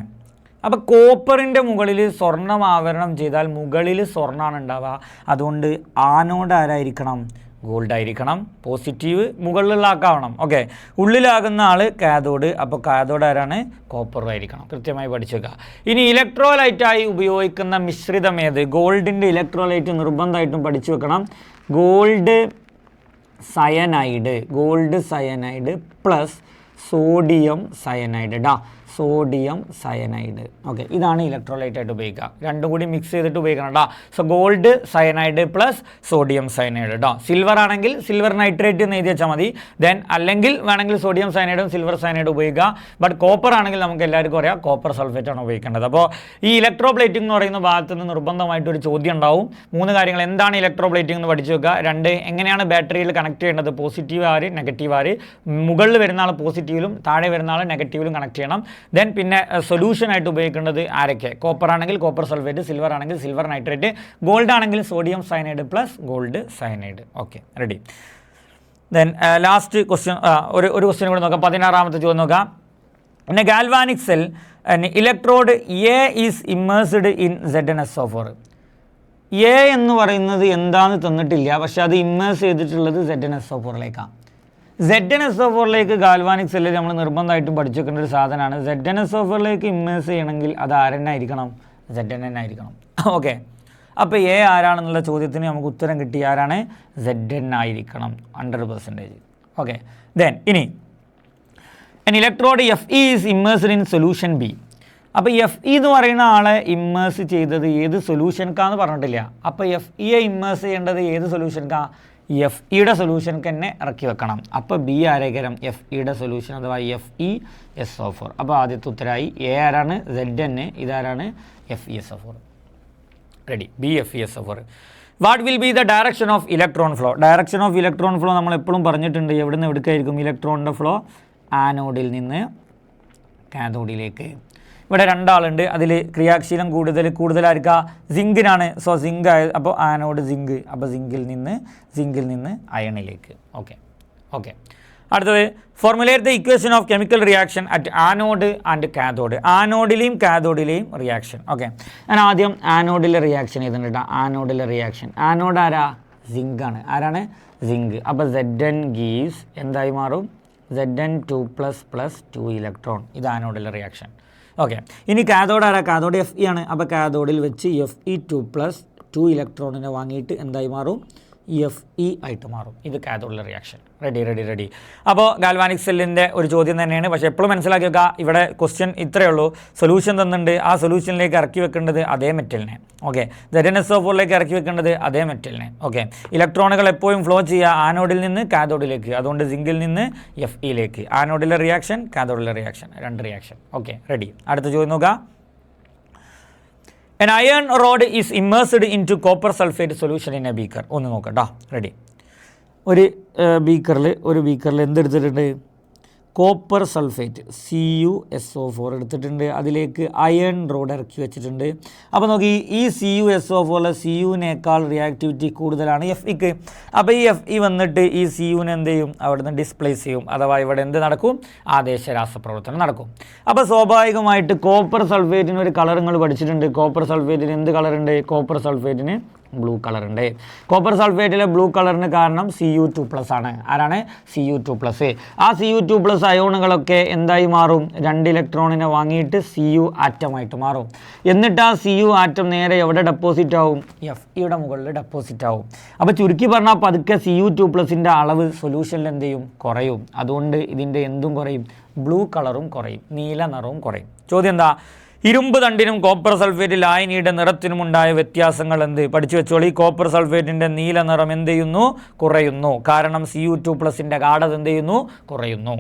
അപ്പോൾ കോപ്പറിൻ്റെ മുകളിൽ സ്വർണം ആവരണം ചെയ്താൽ മുകളിൽ സ്വർണ്ണമാണ് ഉണ്ടാവുക. അതുകൊണ്ട് ആനോഡ് ആരായിരിക്കണം, ഗോൾഡ് ആയിരിക്കണം. പോസിറ്റീവ് മുകളിലുള്ള ആക്കാവണം. ഓക്കെ, ഉള്ളിലാകുന്ന ആൾ കാഥോഡ്. അപ്പോൾ കാഥോഡ് ആരാണ്, കോപ്പറും ആയിരിക്കണം. കൃത്യമായി പഠിച്ചു വെക്കുക. ഇനി ഇലക്ട്രോലൈറ്റായി ഉപയോഗിക്കുന്ന മിശ്രിതം ഏത്? ഗോൾഡിൻ്റെ ഇലക്ട്രോലൈറ്റ് നിർബന്ധമായിട്ടും പഠിച്ചു വെക്കണം. Gold cyanide plus sodium cyanide. Sodium cyanide. Okay, ഇതാണ് ഇലക്ട്രോലൈറ്റായിട്ട് ഉപയോഗിക്കുക. രണ്ടും കൂടി മിക്സ് ചെയ്തിട്ട് ഉപയോഗിക്കണം കേട്ടോ. So gold cyanide plus sodium cyanide കേട്ടോ. സിൽവർ ആണെങ്കിൽ സിൽവർ നൈട്രേറ്റ് എന്ന് എഴുതി വെച്ചാൽ മതി. ദെൻ അല്ലെങ്കിൽ വേണമെങ്കിൽ സോഡിയം സയനൈഡും സിൽവർ സയനൈഡ് ഉപയോഗിക്കുക. ബട്ട് കോപ്പർ ആണെങ്കിൽ നമുക്ക് എല്ലാവർക്കും അറിയാം കോപ്പർ സൾഫേറ്റ് ആണ് ഉപയോഗിക്കേണ്ടത്. അപ്പോൾ ഈ ഇലക്ട്രോപ്ലേറ്റിംഗ് എന്ന് പറയുന്ന ഭാഗത്ത് നിന്ന് നിർബന്ധമായിട്ടൊരു ചോദ്യം ഉണ്ടാവും. 3 കാര്യങ്ങൾ എന്താണ് ഇലക്ട്രോപ്ലേറ്റിംഗ് എന്ന് പഠിച്ചു വെക്കുക. 2 എങ്ങനെയാണ് ബാറ്ററിയിൽ കണക്ട് ചെയ്യേണ്ടത്, പോസിറ്റീവ് ആര് നെഗറ്റീവ് ആര്, മുകളിൽ വരുന്ന ആൾ പോസിറ്റീവിലും താഴെ വരുന്ന ആൾ നെഗറ്റീവിലും കണക്ട് ചെയ്യണം. ദെൻ പിന്നെ സൊല്യൂഷനായിട്ട് ഉപയോഗിക്കേണ്ടത് ആരൊക്കെ, കോപ്പർ ആണെങ്കിൽ കോപ്പർ സൾഫേറ്റ്, സിൽവർ ആണെങ്കിൽ സിൽവർ നൈട്രേറ്റ്, ഗോൾഡ് ആണെങ്കിൽ sodium cyanide plus gold cyanide. Okay, ready. Then last question, ഒരു ക്വസ്റ്റ്യൻ കൂടി നോക്കാം. 16ാമത്തെ ചോദ്യം നോക്കാം. In a galvanic cell, an electrode A is immersed in ZnSO4. A എന്ന് പറയുന്നത് എന്താണെന്ന് തന്നിട്ടില്ല, പക്ഷെ അത് ഇമ്മേഴ്സ് ചെയ്തിട്ടുള്ളത് ZnSO4ലേക്കാണ്. ZnSO4ലേക്ക് ഗാൽവാനിക് സെല്ലിൽ നമ്മൾ നിർബന്ധമായിട്ടും പഠിച്ചു വെക്കേണ്ട ഒരു സാധനമാണ്. ZnSO4ലേക്ക് ഇമ്മേഴ്സ് ചെയ്യണമെങ്കിൽ അത് ആരെന്നായിരിക്കണം? Zn ആയിരിക്കണം. ഓക്കെ, അപ്പോൾ എ ആരാണെന്നുള്ള ചോദ്യത്തിന് നമുക്ക് ഉത്തരം കിട്ടി. ആരാണ്? Zn ആയിരിക്കണം 100%. ഓക്കെ, ദെൻ ഇനി an electrode Fe is immersed in solution B. അപ്പോൾ Fe എന്ന് പറയുന്ന ആളെ ഇമ്മേഴ്സ് ചെയ്തത് ഏത് സൊല്യൂഷൻക്കാന്ന് പറഞ്ഞിട്ടില്ല. അപ്പോൾ Feയെ ഇമ്മേഴ്സ് ചെയ്യേണ്ടത് ഏത് സൊല്യൂഷൻക്കാ? Feയുടെ സൊല്യൂഷൻക്ക് തന്നെ ഇറക്കി വെക്കണം. അപ്പോൾ ബി ആരേക്കരം? Feയുടെ സൊല്യൂഷൻ അഥവാ FeSO4. അപ്പോൾ ആദ്യത്തെ ഉത്തരമായി. എ ആരാണ്? Zn. ഇതാരാണ്? FeSO4. Ready. B FeSO4. What will be the direction of electron flow? Direction of electron flow നമ്മൾ എപ്പോഴും പറഞ്ഞിട്ടുണ്ട്. എവിടെ നിന്ന് എവിടേക്കായിരിക്കും ഇലക്ട്രോണിൻ്റെ ഫ്ലോ? ആനോഡിൽ നിന്ന് കാഥോഡിലേക്ക്. ഇവിടെ രണ്ടാളുണ്ട്, അതിൽ ക്രിയാശീലം കൂടുതലായിരിക്കുക സിങ്കിനാണ്. സോ സിങ്ക് അപ്പോൾ ആനോഡ് സിങ്ക്, അപ്പോൾ സിങ്കിൽ നിന്ന് അയണിലേക്ക്. ഓക്കെ. അടുത്തത് formulate the equation of chemical reaction at anode and cathode. ആനോഡിലെയും കാഥോഡിലെയും റിയാക്ഷൻ. ഓക്കെ, ഞാൻ ആദ്യം ആനോഡിലെ റിയാക്ഷൻ ചെയ്തിട്ടുണ്ട്. ആനോഡിലെ റിയാക്ഷൻ, ആനോഡ് ആരാ? സിങ്കാണ്. ആരാണ്? സിങ്ക്. അപ്പോൾ Zn ഗീവ്സ് എന്തായി മാറും? Zn2++2 electron. ഇത് ആനോഡിലെ റിയാക്ഷൻ. ഓക്കെ, ഇനി കാഥോഡ് ആരാ? കാഥോഡ് Fe ആണ്. അപ്പോൾ കാഥോഡിൽ വെച്ച് Fe2+2 ഇലക്ട്രോണിനെ വാങ്ങിയിട്ട് എന്തായി മാറും? Fe ആയിട്ട് മാറും. ഇത് കാഥോഡിലെ റിയാക്ഷൻ. റെഡി. അപ്പോൾ ഗാൽവാനിക് സെല്ലിൻ്റെ ഒരു ചോദ്യം തന്നെയാണ്, പക്ഷേ എപ്പോഴും മനസ്സിലാക്കി വെക്കുക, ഇവിടെ ക്വസ്റ്റ്യൻ ഇത്രയേ ഉള്ളൂ. സൊല്യൂഷൻ തന്നിട്ടുണ്ട്, ആ സൊല്യൂഷനിലേക്ക് ഇറക്കി വെക്കേണ്ടത് അതേ മെറ്റലിനെ. ഓക്കെ, ZnSO4ലേക്ക് ഇറക്കി വെക്കേണ്ടത് അതേ മെറ്റലിനെ. ഓക്കെ, ഇലക്ട്രോണുകൾ എപ്പോഴും ഫ്ലോ ചെയ്യുക ആനോഡിൽ നിന്ന് കാഥോഡിലേക്ക്. അതുകൊണ്ട് സിങ്കിൽ നിന്ന് Feയിലേക്ക്. ആനോഡിലെ റിയാക്ഷൻ, കാഥോഡിലെ റിയാക്ഷൻ, രണ്ട് റിയാക്ഷൻ. Okay, ready. അടുത്ത ചോദ്യം നോക്കുക. An iron rod is immersed into copper sulfate solution in a beaker. ഒന്ന് നോക്കട്ടോ. റെഡി. ഒരു ബീക്കറിൽ എന്തെടുത്തിട്ടുണ്ട്? കോപ്പർ സൾഫേറ്റ് CuSO4 എടുത്തിട്ടുണ്ട്. അതിലേക്ക് അയൺ റോഡ് ഇറക്കി വെച്ചിട്ടുണ്ട്. അപ്പോൾ നോക്കി, ഈ CuSO4 Cuനേക്കാൾ റിയാക്ടിവിറ്റി കൂടുതലാണ് Feക്ക്. അപ്പോൾ ഈ Fe വന്നിട്ട് ഈ Cuനെ എന്ത് ചെയ്യും? അവിടുന്ന് ഡിസ്പ്ലേസ് ചെയ്യും. അഥവാ ഇവിടെ എന്ത് നടക്കും? ആദേശ രാസപ്രവർത്തനം നടക്കും. അപ്പോൾ സ്വാഭാവികമായിട്ട് കോപ്പർ സൾഫേറ്റിന് ഒരു കളർ നിങ്ങൾ പഠിച്ചിട്ടുണ്ട്. കോപ്പർ സൾഫേറ്റിന് എന്ത് കളറുണ്ട്? കോപ്പർ സൾഫേറ്റിന് ബ്ലൂ കളറുണ്ട്. കോപ്പർ സൾഫേറ്റിലെ ബ്ലൂ കളറിന് കാരണം Cu2+ ആണ്. ആരാണ്? Cu2+. ആ Cu2+ അയോണുകളൊക്കെ എന്തായി മാറും? 2 ഇലക്ട്രോണിനെ വാങ്ങിയിട്ട് Cu ആറ്റമായിട്ട് മാറും. എന്നിട്ട് ആ Cu ആറ്റം നേരെ എവിടെ ഡെപ്പോസിറ്റ് ആവും? Feയുടെ മുകളിൽ ഡെപ്പോസിറ്റ് ആവും. അപ്പോൾ ചുരുക്കി പറഞ്ഞാൽ പതുക്കെ Cu2+ൻ്റെ അളവ് സൊല്യൂഷനിൽ എന്ത് ചെയ്യും? കുറയും. അതുകൊണ്ട് ഇതിൻ്റെ എന്തും കുറയും? ബ്ലൂ കളറും കുറയും, നീല നിറവും കുറയും. ചോദ്യം എന്താ? ഇരുമ്പ് തണ്ടിനും കോപ്പർ സൾഫേറ്റ് ലായനിയുടെ നിറത്തിനുമുണ്ടായ വ്യത്യാസങ്ങൾ എന്ത്? പഠിച്ചു വെച്ചോളി. കോപ്പർ സൾഫേറ്റിൻ്റെ നീല നിറം എന്ത് ചെയ്യുന്നു? കുറയുന്നു. കാരണം Cu2+ൻ്റെ ഗാഢത എന്ത് ചെയ്യുന്നു? കുറയുന്നു.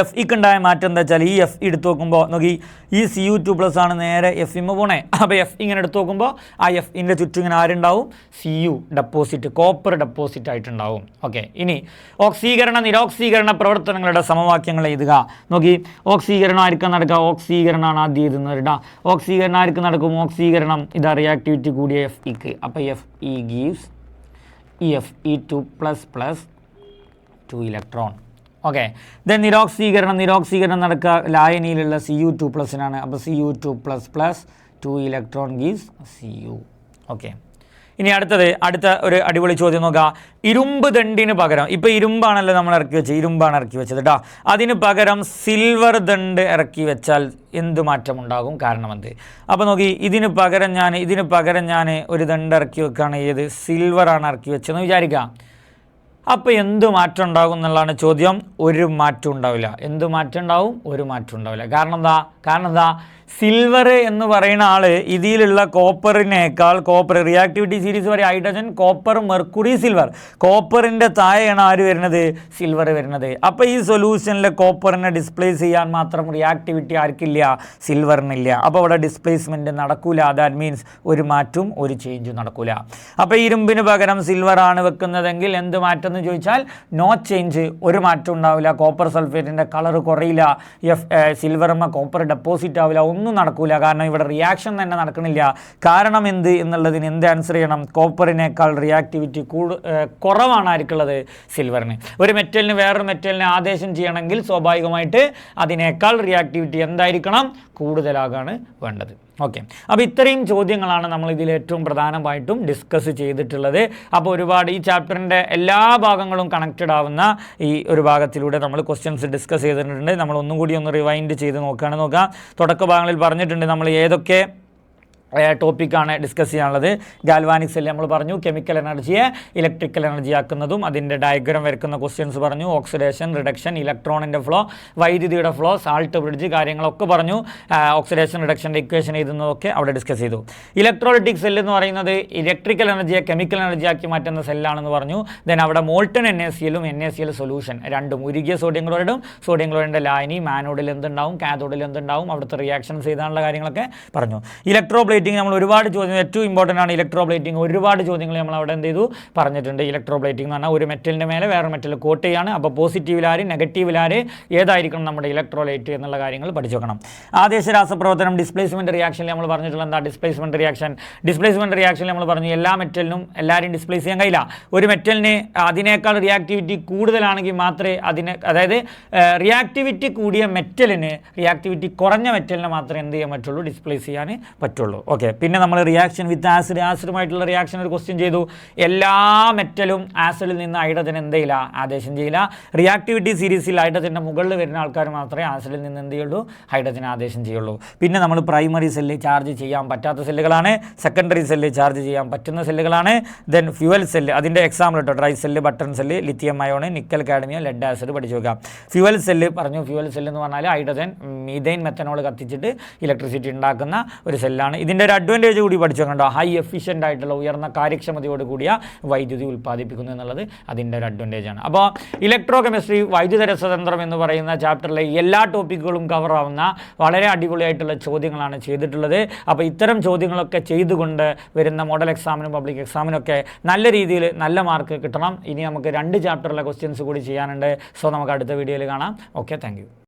Feക്ക് ഉണ്ടായ മാറ്റം എന്താ വെച്ചാൽ, ഈ Fe എടുത്ത് നോക്കുമ്പോൾ നോക്കി, ഈ Cu2+ ആണ് നേരെ Fe പോണേ. അപ്പോൾ Fe ഇങ്ങനെ എടുത്ത് നോക്കുമ്പോൾ ആ Feൻ്റെ ചുറ്റും ഇങ്ങനെ ആരുണ്ടാവും? Cu ഡെപ്പോസിറ്റ്, കോപ്പർ ഡെപ്പോസിറ്റ് ആയിട്ടുണ്ടാവും. ഓക്കെ, ഇനി ഓക്സീകരണ നിരോക്സീകരണ പ്രവർത്തനങ്ങളുടെ സമവാക്യങ്ങൾ എഴുതുക. നോക്കി, ഓക്സീകരണം ആയിരിക്കും നടക്കുക? ഓക്സീകരണമാണ് ആദ്യം എഴുതുന്നത് കേട്ടോ. ഓക്സീകരണം ആയിരിക്കും നടക്കും? ഓക്സീകരണം ഇതാ റിയാക്ടിവിറ്റി കൂടിയ Feക്ക്. അപ്പോൾ Fe gives Fe2++2 electron. Okay, then നിരോക്സീകരണം നടക്കുക ലായനിയിലുള്ള Cu2+നാണ്. അപ്പോൾ Cu2++2 electron gives Cu. Okay, ഇനി അടുത്ത ഒരു അടിപൊളി ചോദ്യം നോക്കുക. ഇരുമ്പ് ദണ്ടിന് പകരം, ഇപ്പോൾ ഇരുമ്പാണല്ലോ നമ്മൾ ഇറക്കി വെച്ചത് കേട്ടോ. അതിന് പകരം സിൽവർ ദണ്ട് ഇറക്കി വെച്ചാൽ എന്ത് മാറ്റം ഉണ്ടാകും? കാരണം എന്ത്? അപ്പോൾ നോക്കി, ഇതിന് പകരം ഞാൻ ഒരു ദണ്ട് ഇറക്കി വെക്കുകയാണ്. ഏത്? സിൽവറാണ് ഇറക്കി വെച്ചതെന്ന് വിചാരിക്കാം. അപ്പോൾ എന്ത് മാറ്റം ഉണ്ടാകും എന്നുള്ളതാണ് ചോദ്യം. ഒരു മാറ്റം ഉണ്ടാവില്ല. എന്ത് മാറ്റം ഉണ്ടാവും? ഒരു മാറ്റം ഉണ്ടാവില്ല. കാരണം എന്താ? സിൽവർ എന്ന് പറയുന്ന ആൾ ഇതിലുള്ള കോപ്പറിനേക്കാൾ, കോപ്പർ റിയാക്ടിവിറ്റി സീരീസ് വരെ ഹൈഡ്രജൻ, കോപ്പർ, മെർക്കുറി, സിൽവർ. കോപ്പറിൻ്റെ താഴെയാണ് ആര് വരുന്നത്? സിൽവർ വരുന്നത്. അപ്പോൾ ഈ സൊല്യൂഷനിലെ കോപ്പറിനെ ഡിസ്പ്ലേസ് ചെയ്യാൻ മാത്രം റിയാക്ടിവിറ്റി ആർക്കില്ല? സിൽവറിനില്ല. അപ്പോൾ അവിടെ ഡിസ്പ്ലേസ്മെൻറ്റ് നടക്കൂല. ദാറ്റ് മീൻസ് ഒരു മാറ്റവും ഒരു ചേഞ്ചും നടക്കൂല. അപ്പോൾ ഇരുമ്പിന് പകരം സിൽവറാണ് വെക്കുന്നതെങ്കിൽ എന്ത് മാറ്റം എന്ന് ചോദിച്ചാൽ നോ ചേഞ്ച്, ഒരു മാറ്റം ഉണ്ടാവില്ല. കോപ്പർ സൾഫേറ്റിൻ്റെ കളർ കുറയില്ല. സിൽവറുമ്മ കോപ്പർ ഡെപ്പോസിറ്റ് ആവില്ല. ഒന്നും നടക്കില്ല. കാരണം ഇവിടെ റിയാക്ഷൻ തന്നെ നടക്കണില്ല. കാരണം എന്ത് എന്നുള്ളതിന് എന്ത് ആൻസർ ചെയ്യണം? കോപ്പറിനേക്കാൾ റിയാക്ടിവിറ്റി കുറവാണ് ആർക്കുള്ളത്? സിൽവറിന്. ഒരു മെറ്റലിന് വേറൊരു മെറ്റലിനെ ആദേശം ചെയ്യണമെങ്കിൽ സ്വാഭാവികമായിട്ട് അതിനേക്കാൾ റിയാക്ടിവിറ്റി എന്തായിരിക്കണം? കൂടുതലാകാണ് വേണ്ടത്. ഓക്കെ, അപ്പോൾ ഇത്രയും ചോദ്യങ്ങളാണ് നമ്മൾ ഇതിൽ ഏറ്റവും പ്രധാനമായിട്ടും ഡിസ്കസ് ചെയ്തിട്ടുള്ളത്. അപ്പോൾ ഒരുപാട് ഈ ചാപ്റ്ററിൻ്റെ എല്ലാ ഭാഗങ്ങളും കണക്റ്റഡ് ആവുന്ന ഈ ഒരു ഭാഗത്തിലൂടെ നമ്മൾ ക്വസ്റ്റ്യൻസ് ഡിസ്കസ് ചെയ്തിട്ടുണ്ട്. നമ്മൾ ഒന്നും കൂടി ഒന്ന് റിവൈൻഡ് ചെയ്ത് നോക്കാം. തുടക്ക ഭാഗങ്ങളിൽ പറഞ്ഞിട്ടുണ്ട് നമ്മൾ ഏതൊക്കെ ടോപ്പിക്കാണ് ഡിസ്കസ് ചെയ്യാനുള്ളത്. ഗാൽവാനിക് സെല്ല് നമ്മൾ പറഞ്ഞു, കെമിക്കൽ എനർജിയെ ഇലക്ട്രിക്കൽ എനർജി ആക്കുന്നതും അതിൻ്റെ ഡയഗ്രാം വരയ്ക്കുന്ന ക്വസ്റ്റ്യൻസ് പറഞ്ഞു, ഓക്സിഡേഷൻ, റിഡക്ഷൻ, ഇലക്ട്രോണിൻ്റെ ഫ്ലോ, വൈദ്യുതിയുടെ ഫ്ലോ, സാൾട്ട് ബ്രിഡ്ജ് കാര്യങ്ങളൊക്കെ പറഞ്ഞു. ഓക്സിഡേഷൻ റിഡക്ഷൻ്റെ ഇക്വേഷൻ എഴുതുന്നതൊക്കെ അവിടെ ഡിസ്കസ് ചെയ്തു. ഇലക്ട്രോളിറ്റിക് സെല്ല് എന്ന് പറയുന്നത് ഇലക്ട്രിക്കൽ എനർജിയെ കെമിക്കൽ എനർജി ആക്കി മാറ്റുന്ന സെല്ലാണെന്ന് പറഞ്ഞു. ദെൻ അവിടെ മോൾട്ടൺ NaCl NaCl സൊല്യൂഷൻ രണ്ടും, ഉരുകിയ സോഡിയം ക്ലോറൈഡിൻ്റെ ലായനി, മാനോഡിൽ എന്തുണ്ടാവും, കാഥോഡിൽ എന്തുണ്ടാവും, അവിടുത്തെ റിയാക്ഷൻസ് ചെയ്താനുള്ള കാര്യങ്ങളൊക്കെ പറഞ്ഞു. ഇലക്ട്രോപ്ലേറ്റിംഗ് നമ്മൾ ഒരുപാട് ചോദ്യം, ഏറ്റവും ഇമ്പോർട്ടൻ്റ് ആണ് ഇലക്ട്രോപ്ലേറ്റിംഗ്. ഒരുപാട് ചോദ്യങ്ങൾ നമ്മൾ അവിടെ എന്ത് ചെയ്തു പറഞ്ഞിട്ടുണ്ട്. ഇലക്ട്രോപ്ലേറ്റിംഗ് എന്ന് പറഞ്ഞാൽ ഒരു മെറ്റലിൻ്റെ മേലെ വേറെ മെറ്റൽ കോട്ട് ചെയ്യാണ്. അപ്പോൾ പോസിറ്റീവിലാര് നെഗറ്റീവിലാര് ഏതായിരിക്കണം നമ്മുടെ ഇലക്ട്രോലൈറ്റ് എന്നുള്ള കാര്യങ്ങൾ പഠിച്ചു വെക്കണം. ആദേശ രാസപ്രവർത്തനം ഡിസ്പ്ലേസ്മെൻറ്റ് റിയാക്ഷനിൽ നമ്മൾ പറഞ്ഞിട്ടുള്ള എന്താ? ഡിസ്പ്ലേസ്മെൻറ്റ് റിയാക്ഷനിൽ നമ്മൾ പറഞ്ഞു എല്ലാ മെറ്റലിനും എല്ലാവരെയും ഡിസ്പ്ലേസ് ചെയ്യാൻ കഴിയില്ല. ഒരു മെറ്റലിന് അതിനേക്കാൾ റിയാക്ടിവിറ്റി കൂടുതലാണെങ്കിൽ മാത്രമേ അതായത് റിയാക്ടിവിറ്റി കൂടിയ മെറ്റലിന് റിയാക്ടിവിറ്റി കുറഞ്ഞ മെറ്റലിനെ മാത്രമേ എന്ത് ചെയ്യാൻ പറ്റുള്ളൂ? ഡിസ്പ്ലേസ് ചെയ്യാൻ പറ്റുള്ളൂ. ഓക്കെ, പിന്നെ നമ്മൾ റിയാക്ഷൻ വിത്ത് ആസിഡുമായിട്ടുള്ള റിയാക്ഷൻ ഒരു ക്വസ്റ്റ്യൻ ചെയ്തു. എല്ലാ മെറ്റലും ആസിഡിൽ നിന്ന് ഹൈഡ്രജൻ എന്ത് ചെയ്യില്ല? ആദേശം ചെയ്യില്ല. റിയാക്ടിവിറ്റി സീരീസിൽ ഹൈഡ്രജൻ്റെ മുകളിൽ വരുന്ന ആൾക്കാർ മാത്രമേ ആസിഡിൽ നിന്ന് എന്ത് ചെയ്യുള്ളൂ? ഹൈഡ്രജൻ ആദേശം ചെയ്യുള്ളൂ. പിന്നെ നമ്മൾ പ്രൈമറി സെല്ല് ചാർജ് ചെയ്യാൻ പറ്റാത്ത സെല്ലുകളാണ്, സെക്കൻഡറി സെല്ല് ചാർജ് ചെയ്യാൻ പറ്റുന്ന സെല്ലുകളാണ്. ദെൻ ഫ്യൂവൽ സെല്ല്, അതിൻ്റെ എക്സാമ്പിൾ കേട്ടോ, dry cell, button cell, lithium ion, nickel cadmium, lead acid പഠിച്ചു വെക്കാം. ഫ്യൂവൽ സെല്ല് പറഞ്ഞു, ഫ്യൂവൽ സെല്ല് എന്ന് പറഞ്ഞാൽ ഹൈഡ്രജൻ മീഥൈൻ മെത്തനോൾ കത്തിച്ചിട്ട് ഇലക്ട്രിസിറ്റി ഉണ്ടാക്കുന്ന ഒരു സെല്ലാണ്. ഇതിൻ്റെ ഒരു അഡ്വാൻറ്റേജ് കൂടി പഠിച്ചു വെക്കണ്ടോ? ഹൈ എഫിഷ്യൻ്റ് ആയിട്ടുള്ള ഉയർന്ന കാര്യക്ഷമതയോട് കൂടിയ വൈദ്യുതി ഉൽപ്പാദിപ്പിക്കുന്നു എന്നുള്ളത് അതിൻ്റെ ഒരു അഡ്വാൻറ്റേജ് ആണ്. അപ്പോൾ ഇലക്ട്രോ കെമിസ്ട്രി വൈദ്യുത രസതന്ത്രം എന്ന് പറയുന്ന ചാപ്റ്ററിലെ എല്ലാ ടോപ്പിക്കുകളും കവർ ആവുന്ന വളരെ അടിപൊളിയായിട്ടുള്ള ചോദ്യങ്ങളാണ് ചെയ്തിട്ടുള്ളത്. അപ്പോൾ ഇത്തരം ചോദ്യങ്ങളൊക്കെ ചെയ്തുകൊണ്ട് വരുന്ന മോഡൽ എക്സാമിനും പബ്ലിക് എക്സാമിനൊക്കെ നല്ല രീതിയിൽ നല്ല മാർക്ക് കിട്ടണം. ഇനി നമുക്ക് 2 ചാപ്റ്ററിലെ ക്വസ്റ്റ്യൻസ് കൂടി ചെയ്യാനുണ്ട്. സോ നമുക്ക് അടുത്ത വീഡിയോയിൽ കാണാം. Okay, thank you.